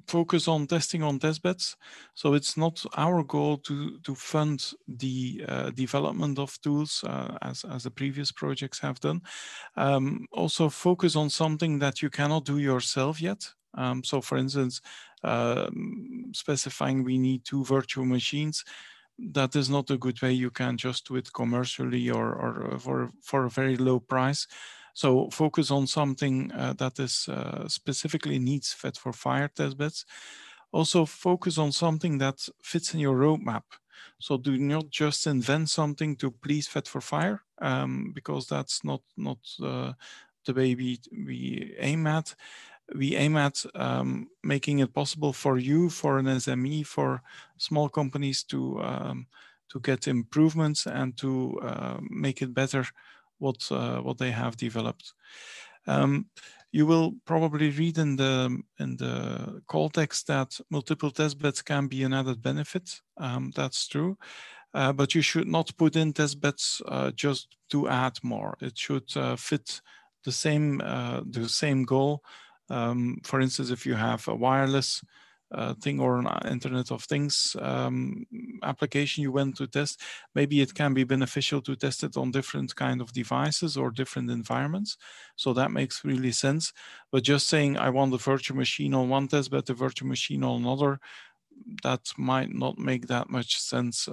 focus on testing on testbeds. So it's not our goal to fund the development of tools as the previous projects have done. Also focus on something that you cannot do yourself yet. So for instance, specifying we need 2 virtual machines, that is not a good way. You can just do it commercially or for a very low price. So focus on something that is specifically needs Fed for Fire testbeds. Also focus on something that fits in your roadmap. So do not just invent something to please Fed for Fire, because that's not the way we aim at. We aim at making it possible for you, for an SME, for small companies to get improvements and to make it better what they have developed. You will probably read in the call text that multiple testbeds can be an added benefit. That's true, but you should not put in testbeds just to add more. It should fit the same goal. For instance, if you have a wireless thing or an Internet of Things application you want to test, maybe it can be beneficial to test it on different kind of devices or different environments. So that makes really sense. But just saying I want a virtual machine on one test, but a virtual machine on another, that might not make that much sense.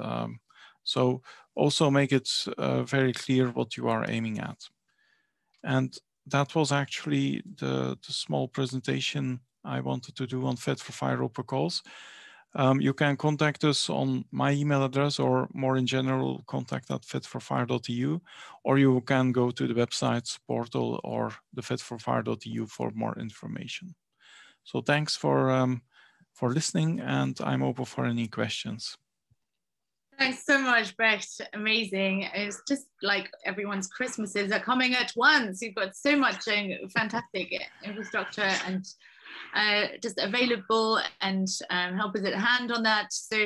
So also make it very clear what you are aiming at. And that was actually the small presentation I wanted to do on Fed for Fire Open Calls. You can contact us on my email address, or more in general, contact@fedforfire.eu, or you can go to the website's portal or the fedforfire.eu for more information. So thanks for listening, and I'm open for any questions. Thanks so much, Brecht. Amazing. It's just like everyone's Christmases are coming at once. You've got so much fantastic infrastructure and just available, and help is at hand on that. So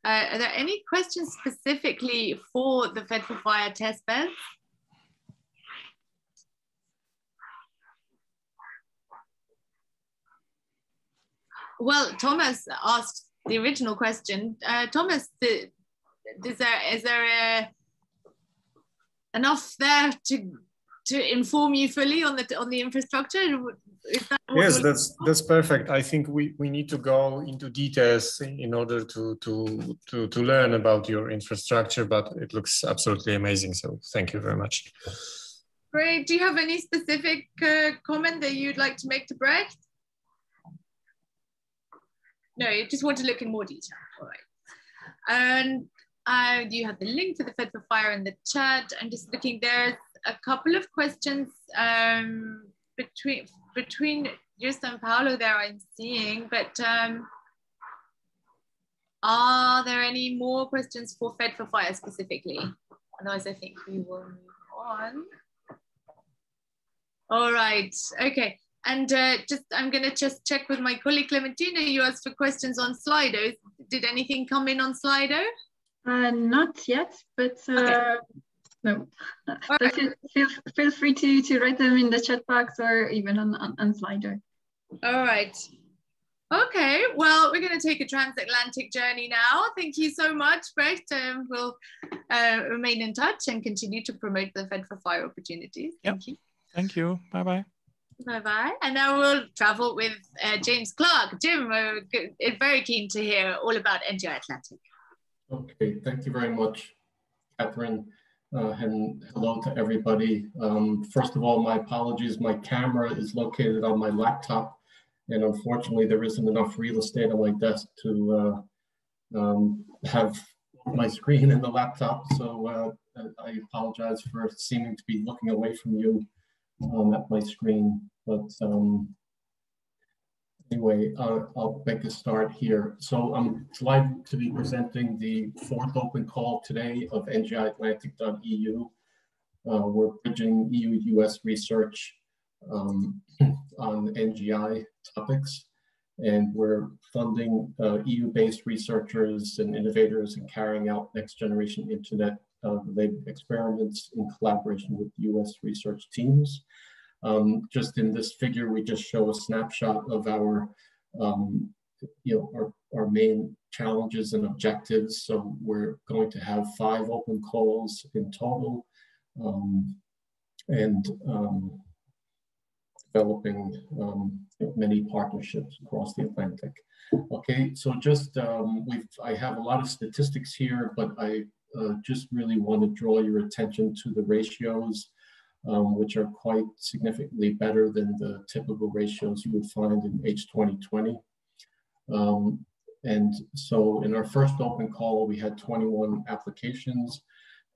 are there any questions specifically for the Fed for Fire testbeds? Well, Thomas asked the original question. Thomas, is there enough there to inform you fully on the infrastructure? Is that yes, that's perfect. I think we need to go into details in order to learn about your infrastructure, but it looks absolutely amazing. So thank you very much. Great. Do you have any specific comment that you'd like to make to Brecht? No, you just want to look in more detail. All right. And you have the link to the Fed for Fire in the chat. I'm just looking. There's a couple of questions between Just and Paolo there I'm seeing, but are there any more questions for Fed for Fire specifically? Otherwise, I think we will move on. All right. Okay. And I'm going to just check with my colleague Clementina. You asked for questions on Slido. Did anything come in on Slido? Not yet, but okay. No. But right. feel free to write them in the chat box or even on Slido. All right. Okay, well, we're going to take a transatlantic journey now. Thank you so much, Brecht. We'll remain in touch and continue to promote the Fed for Fire opportunities. Thank you. Thank you. Bye-bye. Bye-bye. And now we'll travel with James Clark. Jim, we're very keen to hear all about NGI Atlantic. Okay, thank you very much, Catherine. And hello to everybody. First of all, my apologies. My camera is located on my laptop, and unfortunately, there isn't enough real estate on my desk to have my screen in the laptop. So I apologize for seeming to be looking away from you at my screen. But anyway, I'll make a start here. So I'm delighted to be presenting the 4th open call today of NGIatlantic.eu. We're bridging EU-US research on NGI topics, and we're funding EU-based researchers and innovators in carrying out next-generation internet-related experiments in collaboration with US research teams. Just in this figure, we just show a snapshot of our our main challenges and objectives. So we're going to have 5 open calls in total, and developing many partnerships across the Atlantic. Okay, so just I have a lot of statistics here, but I just really want to draw your attention to the ratios, which are quite significantly better than the typical ratios you would find in H2020. And so in our first open call, we had 21 applications,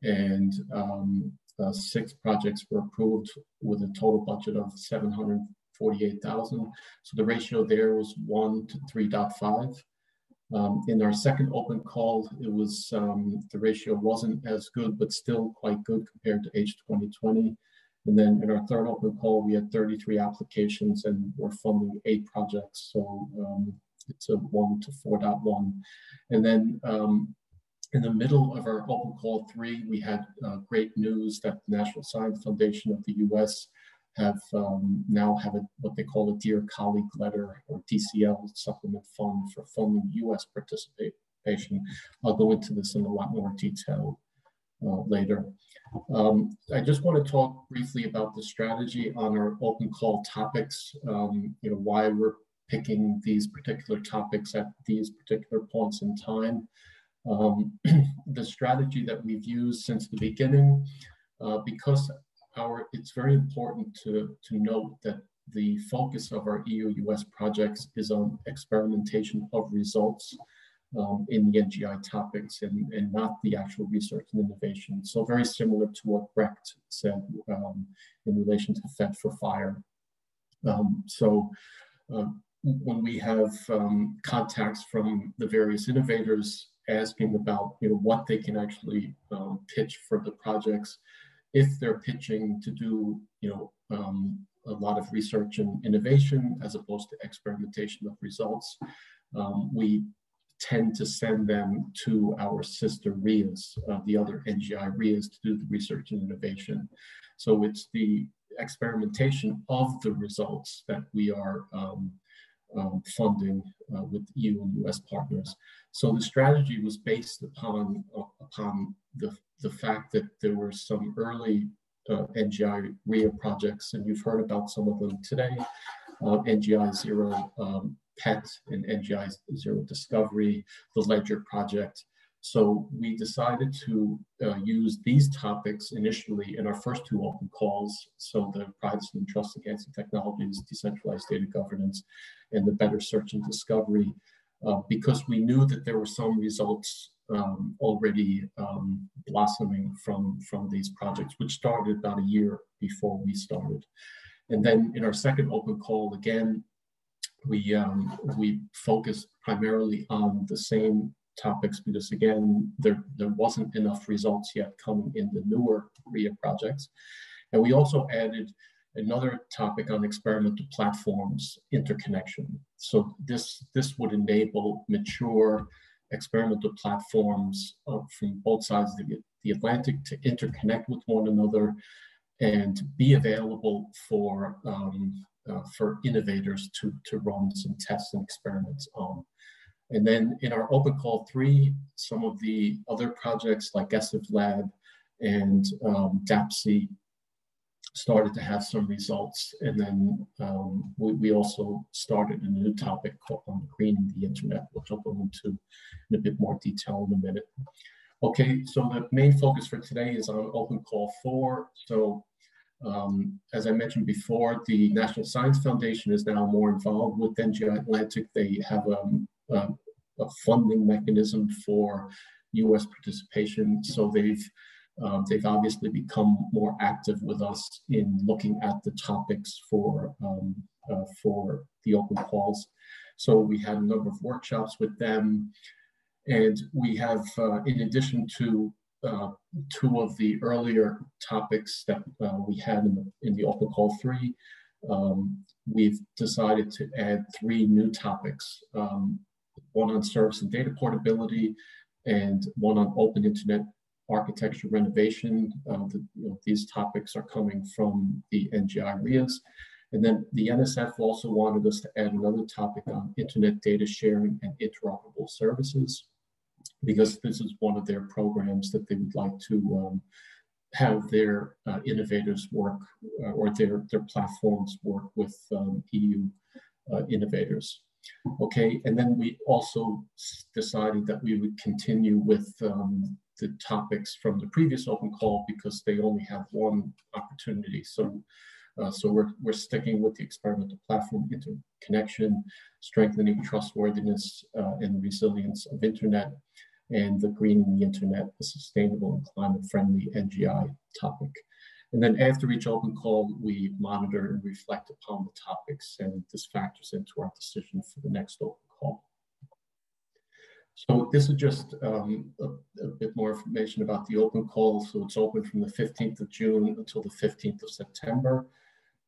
and 6 projects were approved with a total budget of $748,000. So the ratio there was 1 to 3.5. In our second open call, it was the ratio wasn't as good, but still quite good compared to H2020. And then in our third open call, we had 33 applications, and we're funding 8 projects. So it's a 1 to 4.1. And then in the middle of our open call 3, we had great news that the National Science Foundation of the US now have what they call a Dear Colleague Letter, or DCL supplement fund for funding US participation. I'll go into this in a lot more detail later. I just want to talk briefly about the strategy on our open call topics, why we're picking these particular topics at these particular points in time. The strategy that we've used since the beginning, because it's very important to note that the focus of our EU-US projects is on experimentation of results in the NGI topics, and not the actual research and innovation. So very similar to what Brecht said in relation to Fed for Fire. When we have contacts from the various innovators asking about what they can actually pitch for the projects, if they're pitching to do a lot of research and innovation as opposed to experimentation of results, we tend to send them to our sister RIAs, the other NGI RIAs, to do the research and innovation. So it's the experimentation of the results that we are funding with EU and US partners. So the strategy was based upon the fact that there were some early NGI RIA projects, and you've heard about some of them today, NGI Zero PET and NGI Zero Discovery, the Ledger project. So we decided to use these topics initially in our first 2 open calls. So the privacy and trust enhancing technologies, decentralized data governance, and the better search and discovery, because we knew that there were some results already blossoming from these projects, which started about a year before we started. And then in our second open call, again, we focused primarily on the same topics, because again, there wasn't enough results yet coming in the newer RIA projects. And we also added another topic on experimental platforms interconnection. So this would enable mature experimental platforms from both sides of the Atlantic to interconnect with one another and be available for innovators to run some tests and experiments on. And then in our open call 3, some of the other projects like ESIF Lab and DAPC started to have some results. And then we also started a new topic on greening the internet, which I'll go into in a bit more detail in a minute. Okay, so the main focus for today is on open call 4. So as I mentioned before, the National Science Foundation is now more involved with NGI Atlantic. They have a funding mechanism for US participation. So they've obviously become more active with us in looking at the topics for the open calls. So we had a number of workshops with them, and we have, in addition to 2 of the earlier topics that we had in the open call 3, we've decided to add 3 new topics, one on service and data portability, and one on open internet architecture renovation. These topics are coming from the NGI RIAs. And then the NSF also wanted us to add another topic on internet data sharing and interoperable services, because this is one of their programs that they would like to have their innovators work, or their platforms work with EU innovators. Okay, and then we also decided that we would continue with the topics from the previous open call, because they only have one opportunity. So we're sticking with the experimental platform interconnection, strengthening trustworthiness and resilience of internet, and the greening the internet, a sustainable and climate-friendly NGI topic. And then after each open call, we monitor and reflect upon the topics, and this factors into our decision for the next open call. So this is just a bit more information about the open call. So it's open from the 15th of June until the 15th of September.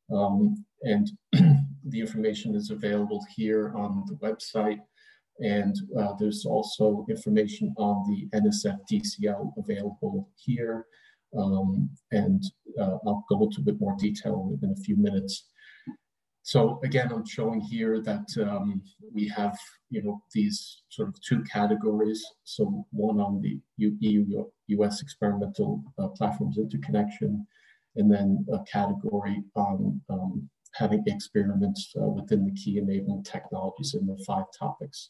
And the information is available here on the website. And there's also information on the NSF DCL available here. I'll go into a bit more detail in a few minutes. So again, I'm showing here that we have, these sort of two categories. So one on the EU-US experimental platforms interconnection, and then a category on having experiments within the key enabling technologies in the 5 topics.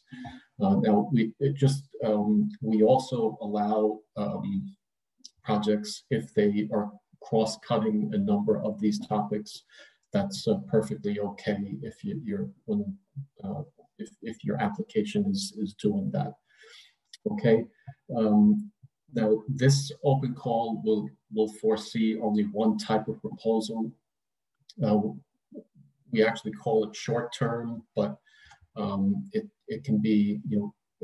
Now, we also allow projects, if they are cross-cutting a number of these topics, that's perfectly okay if if your application is doing that. Okay. Now, this open call will foresee only one type of proposal. We actually call it short-term, but it can be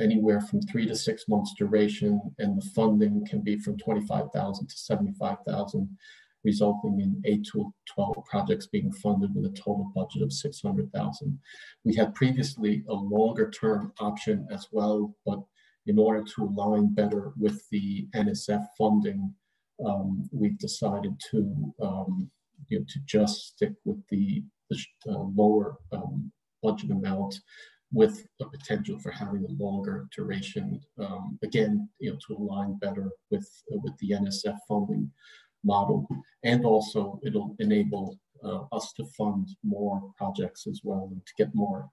anywhere from 3 to 6 months duration, and the funding can be from 25,000 to 75,000, resulting in 8 to 12 projects being funded with a total budget of 600,000. We had previously a longer-term option as well, but in order to align better with the NSF funding, we've decided to just stick with the lower budget amount, with a potential for having a longer duration, again, to align better with the NSF funding model. And also it'll enable us to fund more projects as well, and to get more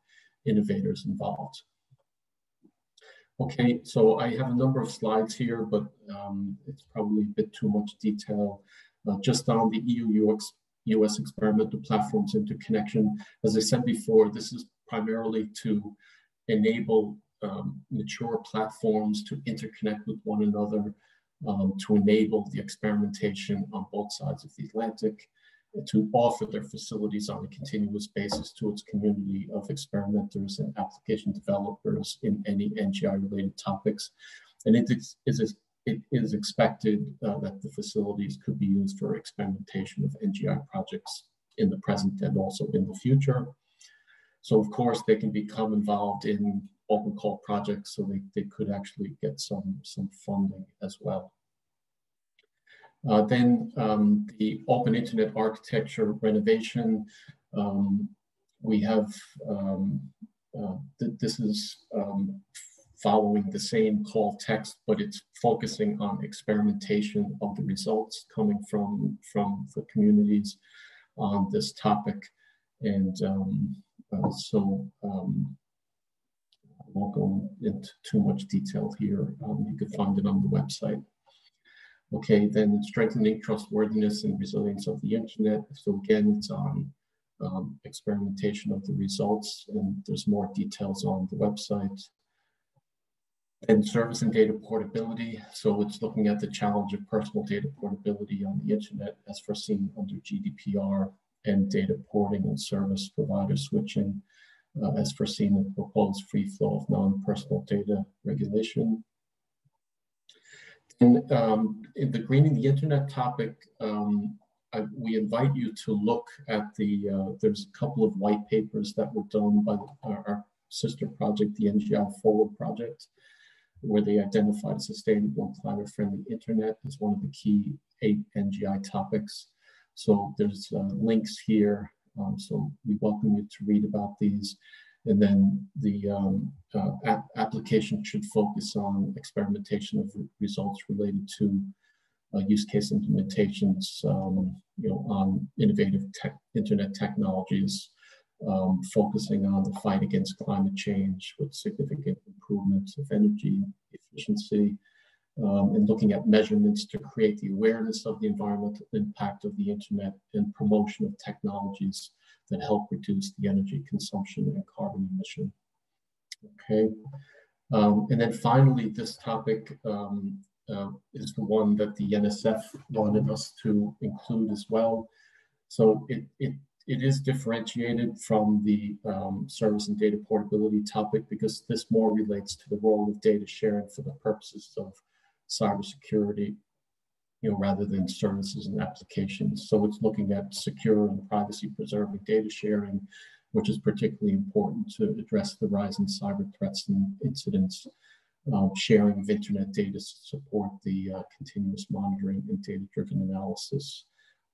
innovators involved. Okay, so I have a number of slides here, but it's probably a bit too much detail. Just on the EU-US experimental platforms interconnection, as I said before, this is primarily to enable mature platforms to interconnect with one another, to enable the experimentation on both sides of the Atlantic, to offer their facilities on a continuous basis to its community of experimenters and application developers in any NGI-related topics. And it is expected that the facilities could be used for experimentation of NGI projects in the present and also in the future. So of course, they can become involved in open call projects, so they could actually get some funding as well. Then the open internet architecture renovation, we have, this is following the same call text, but it's focusing on experimentation of the results coming from the communities on this topic. And I won't go into too much detail here. You can find it on the website. Okay, then strengthening trustworthiness and resilience of the internet. So again, it's on experimentation of the results, and there's more details on the website. And service and data portability. So it's looking at the challenge of personal data portability on the internet as foreseen under GDPR, and data porting and service provider switching as foreseen in the proposed free flow of non-personal data regulation. And in the greening the internet topic, we invite you to look at there's a couple of white papers that were done by our sister project, the NGI Forward project, where they identified a sustainable and climate-friendly internet as one of the key 8 NGI topics. So there's links here So we welcome you to read about these. And then the application should focus on experimentation of results related to use case implementations, on innovative internet technologies, focusing on the fight against climate change with significant improvements of energy efficiency, and looking at measurements to create the awareness of the environmental impact of the internet and promotion of technologies that help reduce the energy consumption and carbon emission. Okay, and then finally, this topic is the one that the NSF wanted us to include as well. So it is differentiated from the service and data portability topic because this more relates to the role of data sharing for the purposes of cybersecurity, rather than services and applications. So it's looking at secure and privacy preserving data sharing, which is particularly important to address the rise in cyber threats and incidents, sharing of internet data to support the continuous monitoring and data-driven analysis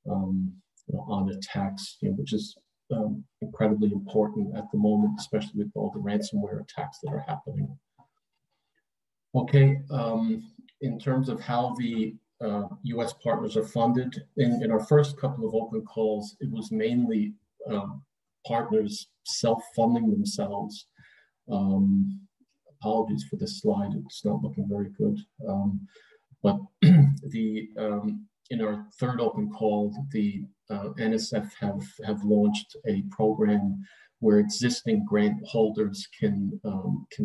on attacks, which is incredibly important at the moment, especially with all the ransomware attacks that are happening. Okay, in terms of how the US partners are funded, in our first couple of open calls, it was mainly partners self-funding themselves. Apologies for this slide, it's not looking very good. But in our third open call, the NSF have launched a program where existing grant holders can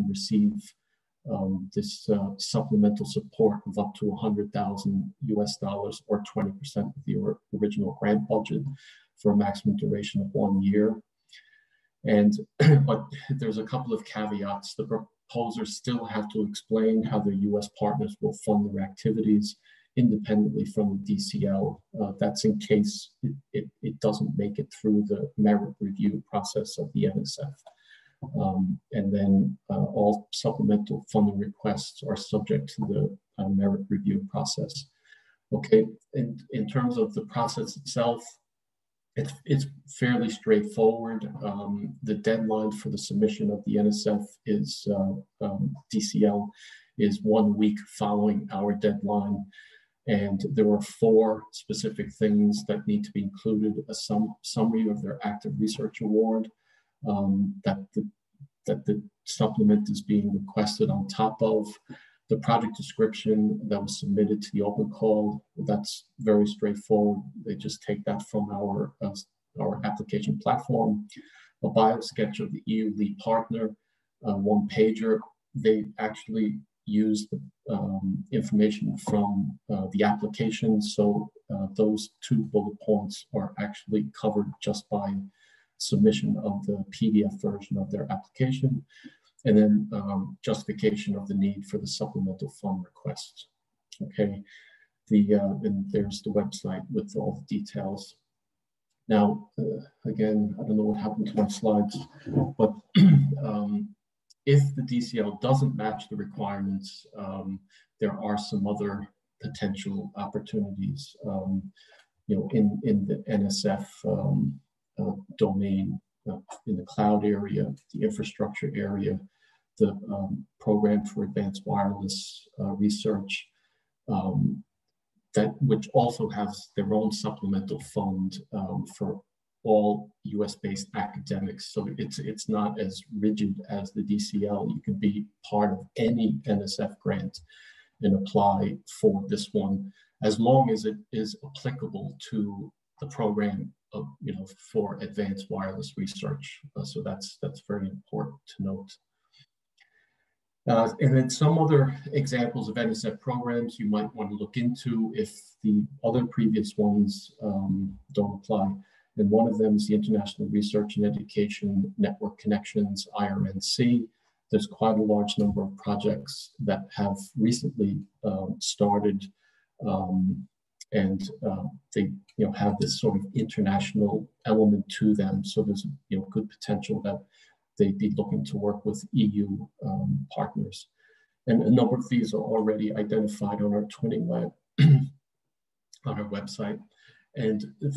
receive this supplemental support of up to $100,000 US or 20% of the original grant budget for a maximum duration of 1 year. And but there's a couple of caveats. The proposers still have to explain how their US partners will fund their activities independently from the DCL. That's in case it doesn't make it through the merit review process of the NSF. And then all supplemental funding requests are subject to the merit review process. Okay, and in terms of the process itself, it's fairly straightforward. The deadline for the submission of the NSF is DCL is 1 week following our deadline. And there are 4 specific things that need to be included: a summary of their active research award, that the supplement is being requested on top of, the project description that was submitted to the open call. That's very straightforward. They just take that from our application platform. A bio sketch of the EU lead partner, 1 pager. They actually use the information from the application. So those 2 bullet points are actually covered just by submission of the PDF version of their application, and then justification of the need for the supplemental fund request. Okay, and there's the website with all the details. Now, again, I don't know what happened to my slides, but if the DCL doesn't match the requirements, there are some other potential opportunities, in the NSF domain, in the cloud area, the infrastructure area, the program for advanced wireless research, which also has their own supplemental fund for all US-based academics. So it's not as rigid as the DCL. You can be part of any NSF grant and apply for this one, as long as it is applicable to the program of, for advanced wireless research. So that's very important to note. And then some other examples of NSF programs you might want to look into if the other previous ones don't apply. And one of them is the International Research and Education Network Connections, IRNC. There's quite a large number of projects that have recently started, and they have this sort of international element to them. So there's good potential that they'd be looking to work with EU partners. And a number of these are already identified on our Twinning Lab on our website. And if,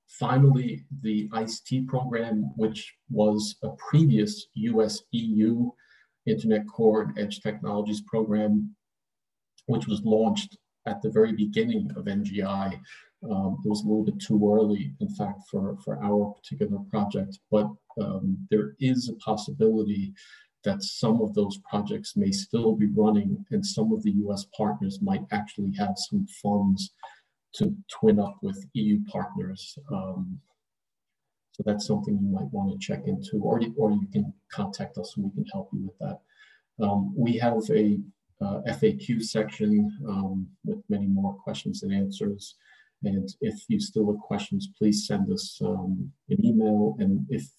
Finally, the ICE-T program, which was a previous US-EU Internet Core and Edge Technologies program, which was launched at the very beginning of NGI. It was a little bit too early, in fact, for our particular project, but there is a possibility that some of those projects may still be running, and some of the US partners might actually have some funds to twin up with EU partners. So that's something you might want to check into, or you can contact us and we can help you with that. We have a FAQ section with many more questions and answers. And if you still have questions, please send us an email. And if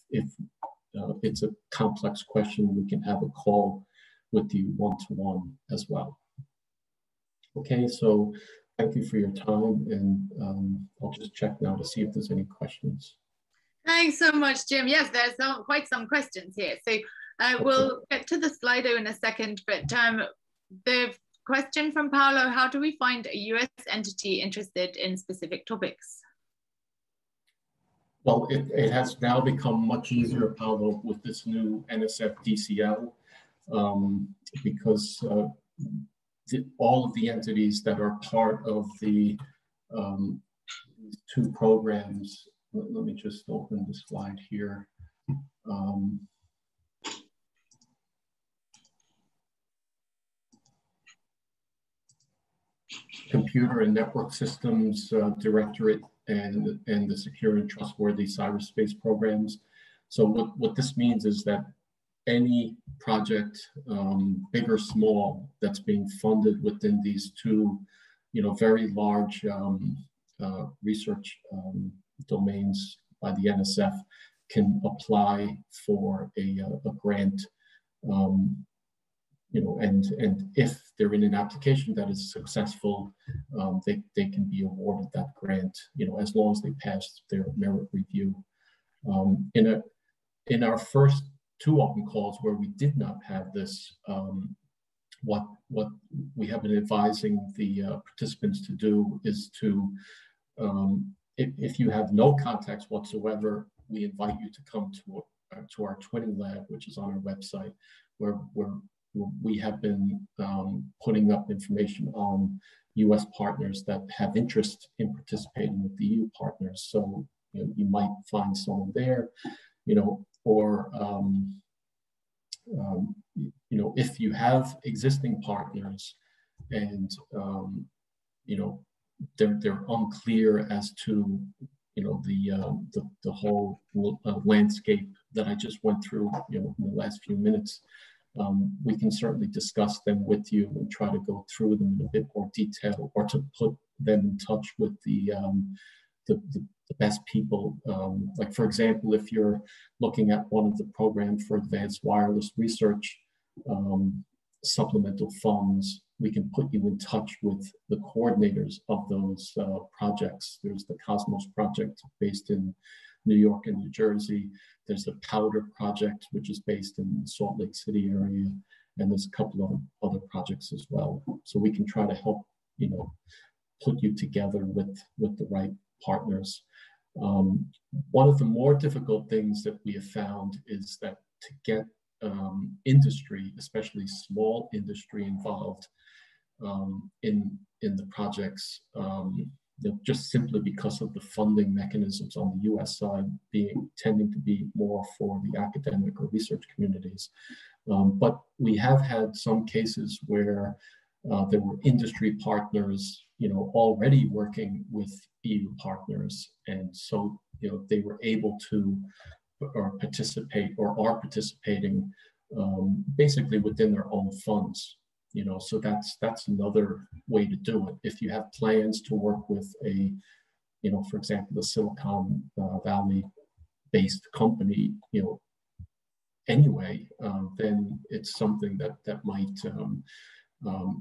it's a complex question, we can have a call with you one-to-one as well. Okay, so thank you for your time. And I'll just check now to see if there's any questions. Thanks so much, Jim. Yes, there's quite some questions here. So we'll get to the Slido in a second, but the question from Paolo, how do we find a US entity interested in specific topics? Well, it has now become much easier, Paolo, with this new NSF DCL, because all of the entities that are part of the two programs, let me just open the slide here. Computer and Network Systems Directorate and the Secure and Trustworthy Cyberspace Programs. So what this means is that any project, big or small, that's being funded within these two, very large research domains by the NSF can apply for a grant, and if they're in an application that is successful, they can be awarded that grant, as long as they pass their merit review. In our first two open calls where we did not have this, what we have been advising the participants to do is to, if you have no contacts whatsoever, we invite you to come to our twinning lab, which is on our website, where we have been putting up information on US partners that have interest in participating with the EU partners. So you might find someone there, or if you have existing partners and they're unclear as to the whole landscape that I just went through in the last few minutes, we can certainly discuss them with you and try to go through them in a bit more detail, or to put them in touch with the best people. Like, for example, if you're looking at one of the programs for advanced wireless research supplemental funds, we can put you in touch with the coordinators of those projects. There's the Cosmos project based in New York and New Jersey. There's the Powder project, which is based in the Salt Lake City area. And there's a couple of other projects as well. So we can try to help, put you together with the right partners. One of the more difficult things that we have found is that to get industry, especially small industry, involved in the projects, just simply because of the funding mechanisms on the US side tending to be more for the academic or research communities. But we have had some cases where there were industry partners, already working with EU partners, and so they were able to participate or are participating basically within their own funds. So that's another way to do it. If you have plans to work with a, for example, the Silicon Valley based company, anyway, then it's something that might,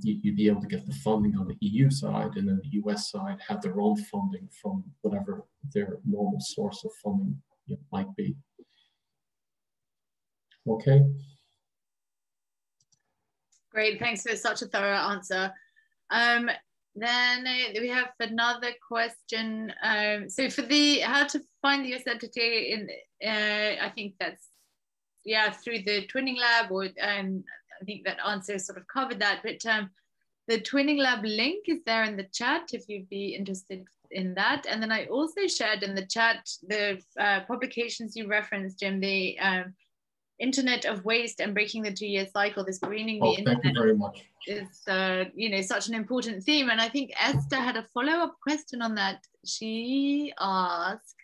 you'd be able to get the funding on the EU side, and then the US side have their own funding from whatever their normal source of funding might be. Okay. Great, thanks for such a thorough answer. Then we have another question. So for the how to find the identity in, I think that's through the Twinning Lab, or I think that answer sort of covered that. But the Twinning Lab link is there in the chat if you'd be interested in that. And then I also shared in the chat the publications you referenced, Jim, the Internet of Waste and Breaking the Two-Year Cycle, this greening the internet. Thank you very much. Is such an important theme. And I think Esther had a follow-up question on that. She asked,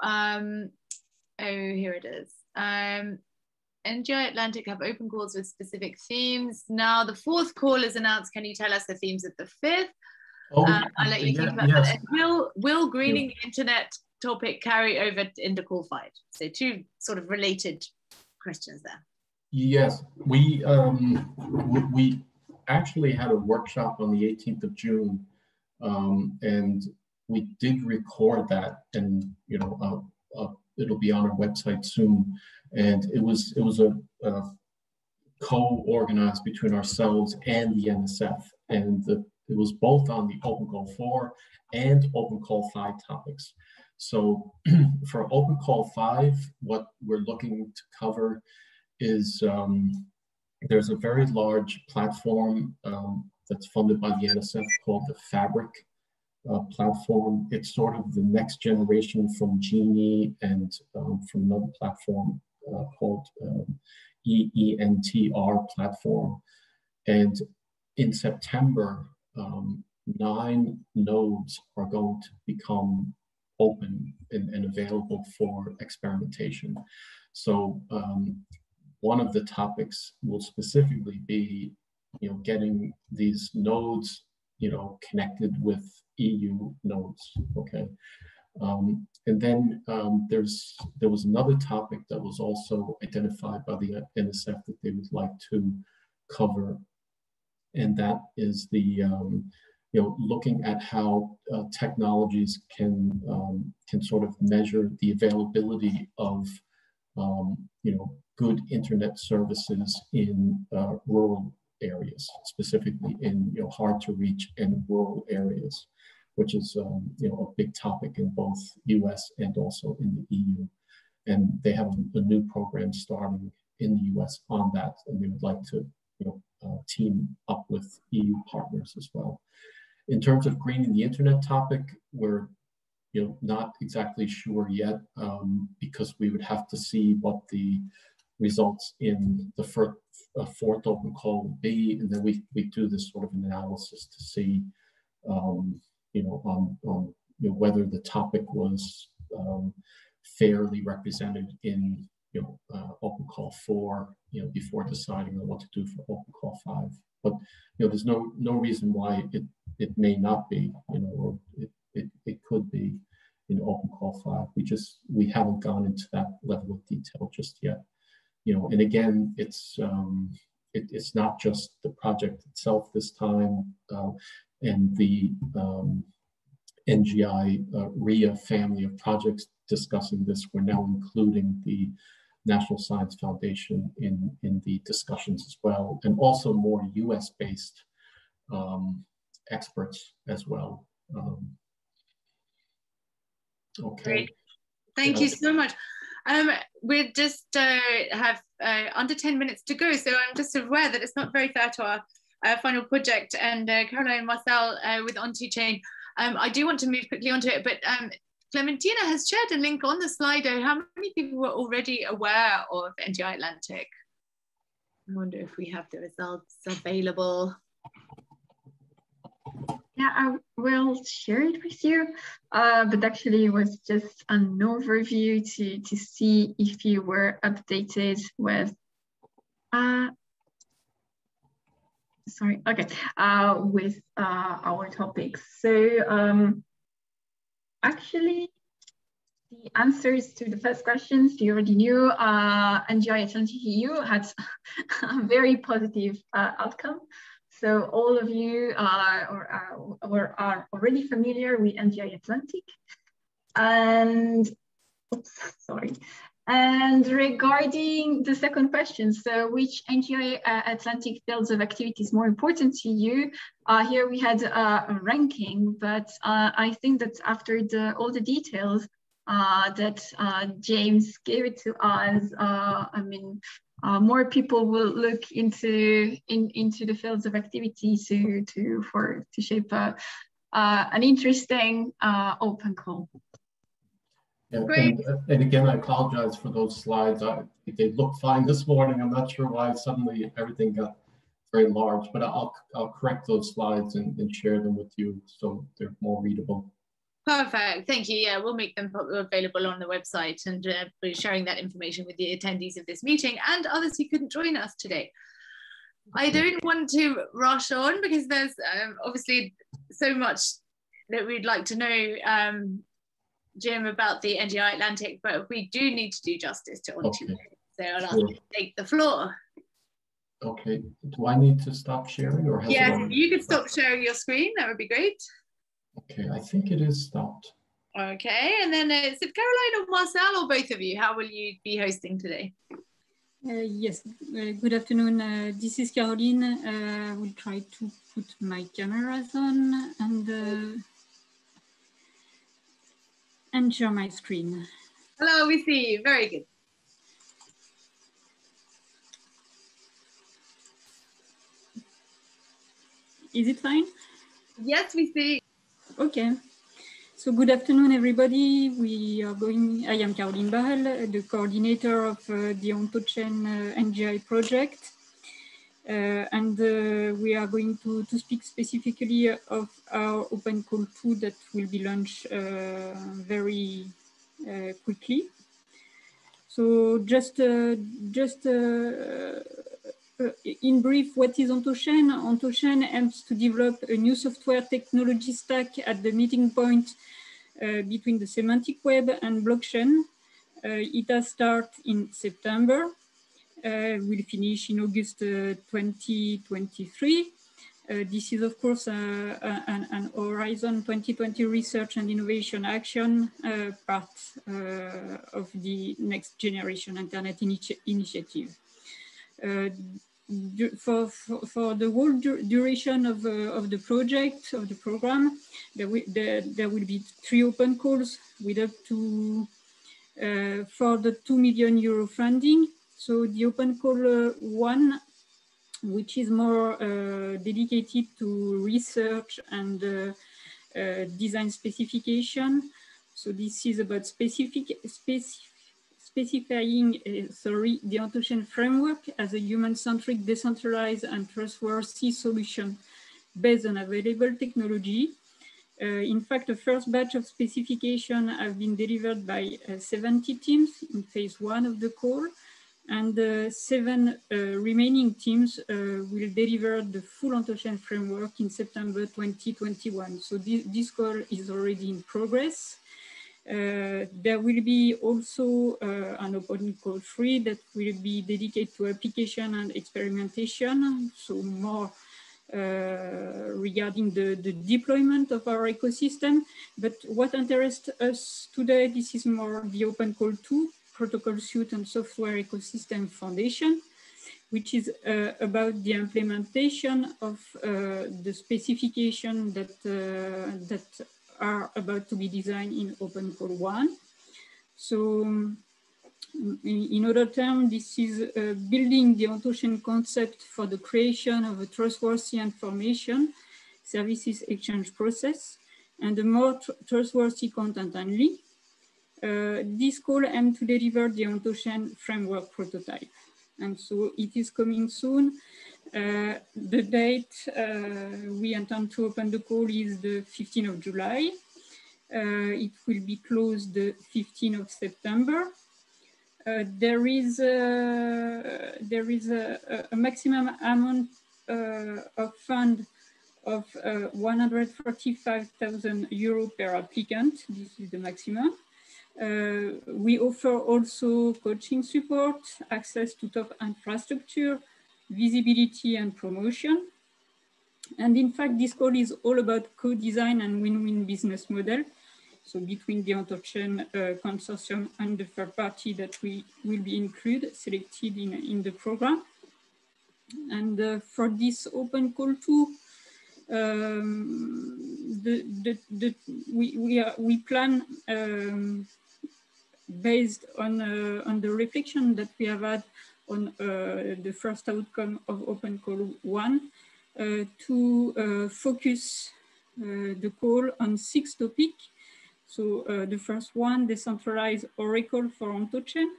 oh, here it is. NGI Atlantic have open calls with specific themes. Now the fourth call is announced. Can you tell us the themes of the fifth? I'll let you think about that. And will greening the internet topic carry over into call 5? So two sort of related questions there. Yes, we actually had a workshop on the 18th of June, and we did record that, and it'll be on our website soon. And it was a co-organized between ourselves and the NSF, and it was both on the Open Call 4 and Open Call 5 topics. So for Open Call 5, what we're looking to cover is there's a very large platform that's funded by the NSF called the Fabric platform. It's sort of the next generation from Genie and from another platform called EENTR platform. And in September, 9 nodes are going to become open and available for experimentation. So one of the topics will specifically be, getting these nodes, connected with EU nodes. Okay. And then there was another topic that was also identified by the NSF that they would like to cover, and that is the looking at how technologies can sort of measure the availability of good internet services in rural areas, specifically in hard to reach and rural areas, which is a big topic in both US and also in the EU. And they have a new program starting in the US on that, and they would like to team up with EU partners as well. In terms of greening the internet topic, we're not exactly sure yet, because we would have to see what the results in the fourth open call would be, and then we do this sort of analysis to see whether the topic was fairly represented in open call 4, before deciding on what to do for open call 5. But there's no reason why it may not be, or it could be in open call 5. We haven't gone into that level of detail just yet. And again, it's not just the project itself this time, and the NGI RIA family of projects discussing this. We're now including the National Science Foundation in the discussions as well, and also more US-based experts as well. Okay. Great. Thank you so much. We just have under 10 minutes to go, so I'm just aware that it's not very fair to our final project. And Caroline and Marcel with On2Chain, I do want to move quickly onto it, but Clementina has shared a link on the Slido. How many people were already aware of NGI Atlantic? I wonder if we have the results available. Yeah, I will share it with you, but actually it was just an overview to see if you were updated with, with our topics. So actually, the answers to the first questions you already knew. NGI Atlantic EU had a very positive outcome. So all of you are already familiar with NGI Atlantic. And, oops, sorry. And regarding the second question, so which NGI Atlantic fields of activity is more important to you? Here we had a ranking, but I think that after all the details that James gave it to us, I mean, more people will look into the fields of activity to shape an interesting open call. Yeah, and again, I apologize for those slides. They looked fine this morning. I'm not sure why suddenly everything got very large, but I'll correct those slides and share them with you so they're more readable. Perfect, thank you. Yeah, we'll make them available on the website, and we're sharing that information with the attendees of this meeting and others who couldn't join us today. I don't want to rush on because there's obviously so much that we'd like to know, Jim, about the NGI Atlantic, but we do need to do justice to Ontario. So I'll ask you to take the floor. Okay, do I need to stop sharing or? Yes, you could stop sharing your screen, that would be great. Okay, I think it is stopped. Okay, and then is it Caroline or Marcel or both of you? How will you be hosting today? Yes, good afternoon. This is Caroline. I will try to put my cameras on and share my screen. Hello, we see you. Very good. Is it fine? Yes, we see. Okay. So good afternoon, everybody. I am Caroline Barrel, the coordinator of the Ontochain NGI project. We are going to speak specifically of our Open Call 2 that will be launched very quickly. So just in brief, what is Ontochain? Ontochain aims to develop a new software technology stack at the meeting point between the semantic web and blockchain. It has started in September. Will finish in August 2023. This is, of course, an Horizon 2020 research and innovation action part of the Next Generation Internet Initiative. For the whole duration of the project, of the program, there will be 3 open calls with up to for the €2 million funding. So the open call 1, which is more dedicated to research and design specification. So this is about specifying the Ontochain framework as a human-centric, decentralized, and trustworthy solution based on available technology. In fact, the first batch of specification have been delivered by 70 teams in phase 1 of the call, and 7 remaining teams will deliver the full Ontochain framework in September 2021. So this call is already in progress. There will be also an open call 3 that will be dedicated to application and experimentation, so more regarding the deployment of our ecosystem. But what interests us today, this is more the open call 2, protocol suite and software ecosystem foundation, which is about the implementation of the specification that are about to be designed in Open Call 1. So in other terms, this is building the Ontochain concept for the creation of a trustworthy information services exchange process and a more trustworthy content only. This call aims to deliver the Ontochain framework prototype. And so it is coming soon. The date we intend to open the call is the 15th of July. It will be closed the 15th of September. There is a maximum amount of fund of €145,000 per applicant. This is the maximum. We offer also coaching support, access to top infrastructure, visibility and promotion. And in fact, this call is all about co-design and win-win business model. So between the Untitled consortium and the third party that we will be selected in the program. And for this open call too, we plan based on the reflection that we have had on the first outcome of Open Call 1 to focus the call on 6 topics. So the first one, decentralized Oracle for Untitled.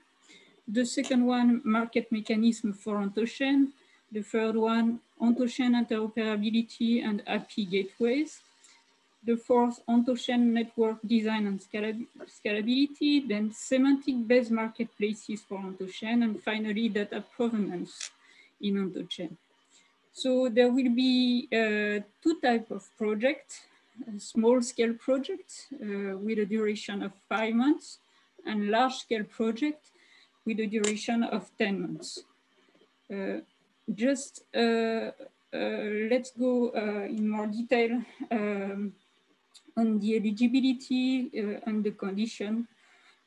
The second one, market mechanism for Untitled. The third one, Untitled interoperability and API gateways. The fourth, Untitled network design and scalability. Then semantic-based marketplaces for Untitled. And finally, data provenance in Untitled. So there will be 2 types of projects. Small-scale project with a duration of 5 months and large-scale project with a duration of 10 months. Let's go in more detail on the eligibility and the condition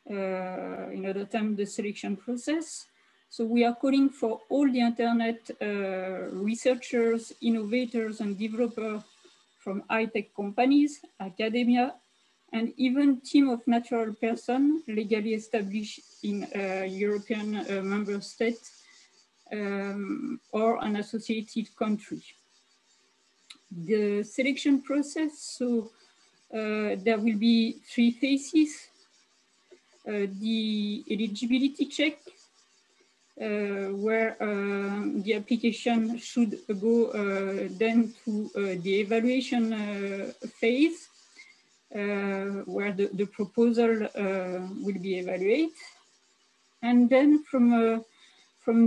in order to time the selection process. So we are calling for all the internet researchers, innovators, and developers from high-tech companies, academia, and even team of natural persons legally established in a European member state or an associated country. The selection process, so there will be 3 phases. The eligibility check, where the application should go then to the evaluation phase, where the proposal will be evaluated. And then from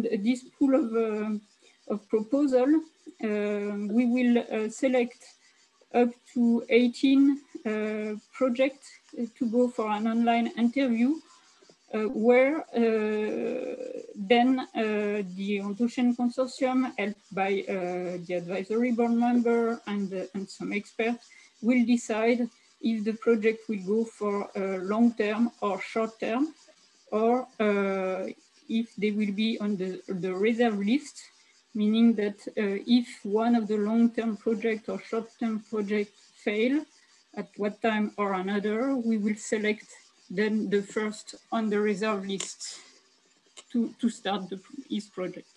this pool of proposal, we will select up to 18 projects to go for an online interview, where then the Untitled consortium, helped by the advisory board member and some experts, will decide if the project will go for long-term or short-term, or if they will be on the reserve list, meaning that if one of the long-term project or short-term project fail, at what time or another, we will select then the first on the reserve list to start his project.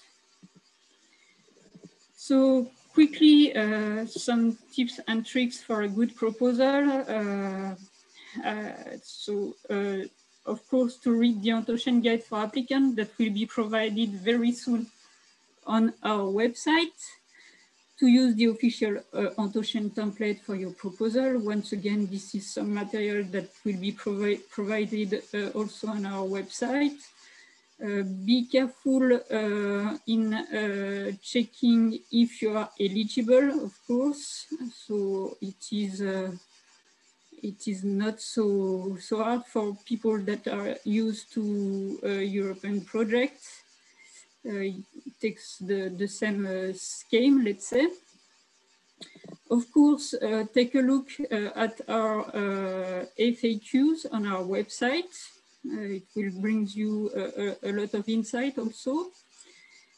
So quickly, some tips and tricks for a good proposal. Of course, to read the Untitled guide for applicants that will be provided very soon on our website. To use the official Untitled template for your proposal. Once again, this is some material that will be provided also on our website. Be careful in checking if you are eligible, of course. So it is not so hard for people that are used to European projects. It takes the same scheme, let's say. Of course, take a look at our FAQs on our website. It will bring you a lot of insight also.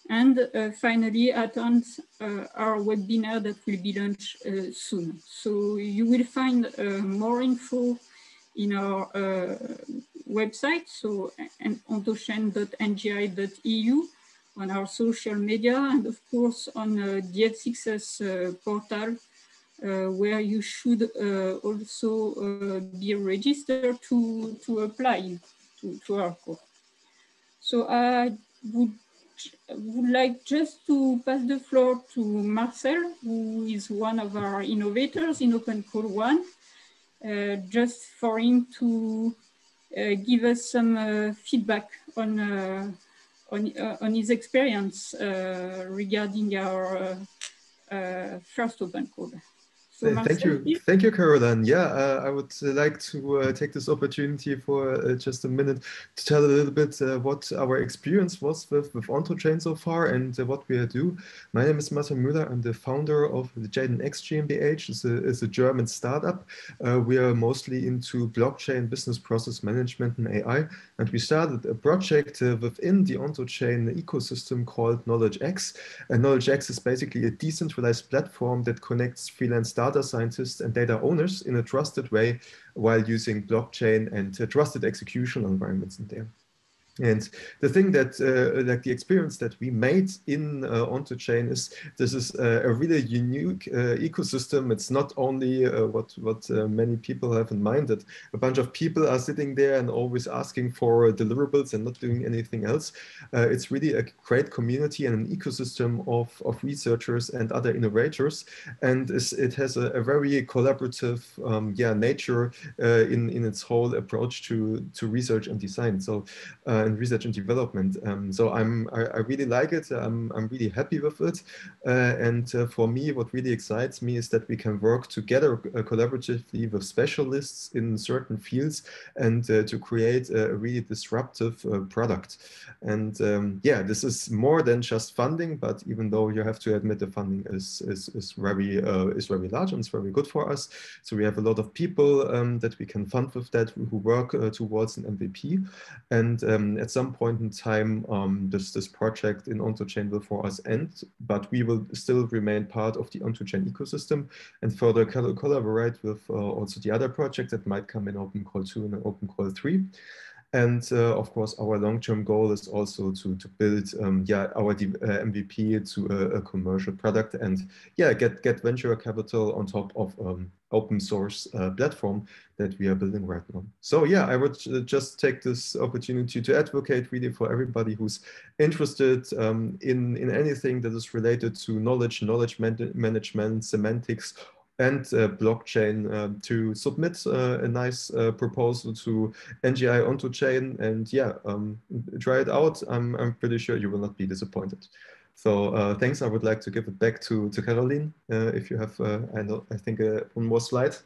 And finally, attend our webinar that will be launched soon. So you will find more info in our website, so untitled.ngi.eu, on our social media, and of course on the F6S portal, where you should also be registered to apply to our course. So I would like just to pass the floor to Marcel, who is one of our innovators in Open Call 1, just for him to give us some feedback on his experience regarding our first Open Call. So Thank Marcel, you. Thank you, Caroline. Yeah, I would like to take this opportunity for just a minute to tell a little bit what our experience was with OntoChain so far and what we do. My name is Marcel Müller. I'm the founder of the JadenX GmbH. It's a German startup. We are mostly into blockchain, business process management, and AI. And we started a project within the OntoChain ecosystem called KnowledgeX. And KnowledgeX is basically a decentralized platform that connects freelance data scientists and data owners in a trusted way while using blockchain and trusted execution environments in there. And the thing that, like the experience that we made in OntoChain is this is a really unique ecosystem. It's not only what many people have in mind, that a bunch of people are sitting there and always asking for deliverables and not doing anything else. It's really a great community and an ecosystem of researchers and other innovators. And it has a very collaborative nature in its whole approach to research and design. So and research and development. So I really like it. I'm really happy with it. And for me, what really excites me is that we can work together collaboratively with specialists in certain fields and to create a really disruptive product. And yeah, this is more than just funding, but even though you have to admit the funding is very large and it's very good for us. So we have a lot of people that we can fund with that who work towards an MVP. And at some point in time, this project in OntoChain will for us end, but we will still remain part of the OntoChain ecosystem and further collaborate with also the other projects that might come in Open Call 2 and Open Call 3. And of course, our long-term goal is also to build our MVP to a commercial product and get venture capital on top of open source platform that we are building right now. So yeah, I would just take this opportunity to advocate really for everybody who's interested in anything that is related to knowledge management, semantics, and blockchain to submit a nice proposal to NGI OntoChain and try it out. I'm pretty sure you will not be disappointed. So thanks. I would like to give it back to Caroline if you have, I think one more slide.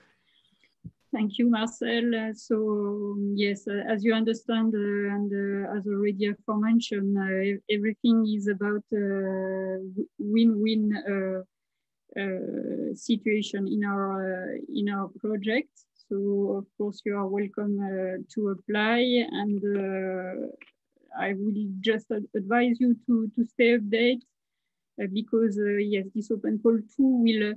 Thank you, Marcel. So yes, as you understand, and as already aforementioned, everything is about win-win situation in our project. So of course you are welcome to apply, and I will just advise you to stay updated because yes, this Open Call 2 will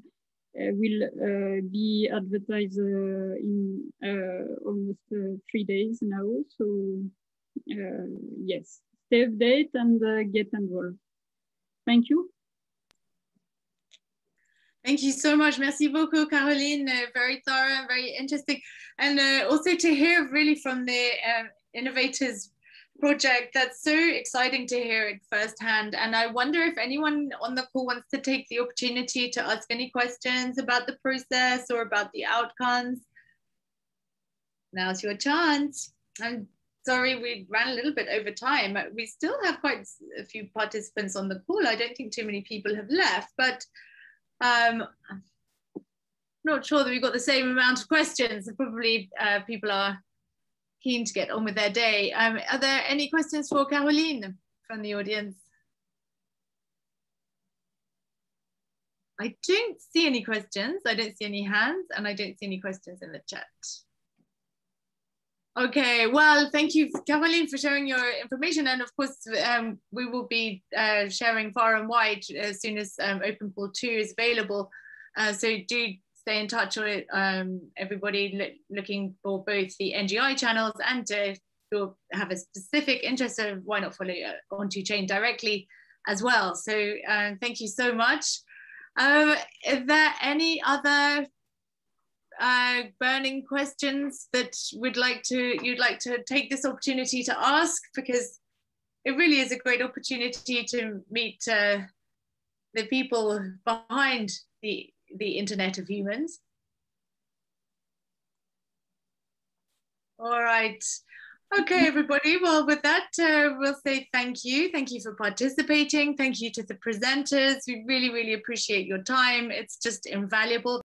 be advertised in almost 3 days now. So yes, stay updated and get involved. Thank you. Thank you so much. Merci beaucoup, Caroline. Very thorough, very interesting. And also to hear really from the Innovators project. That's so exciting to hear it firsthand. And I wonder if anyone on the call wants to take the opportunity to ask any questions about the process or about the outcomes. Now's your chance. I'm sorry, we ran a little bit over time. We still have quite a few participants on the call. I don't think too many people have left, but I'm not sure that we've got the same amount of questions. Probably people are keen to get on with their day. Are there any questions for Caroline from the audience? I don't see any questions. I don't see any hands, and I don't see any questions in the chat. Okay, well, thank you, Caroline, for sharing your information. And of course, we will be sharing far and wide as soon as Open Call 2 is available. So do stay in touch with everybody looking for both the NGI channels, and if you have a specific interest, so why not follow OntoChain directly as well. So thank you so much. Is there any other burning questions that you'd like to take this opportunity to ask, because it really is a great opportunity to meet the people behind the Internet of Humans. All right. Okay, everybody. Well, with that, we'll say thank you. Thank you for participating. Thank you to the presenters. We really, really appreciate your time. It's just invaluable.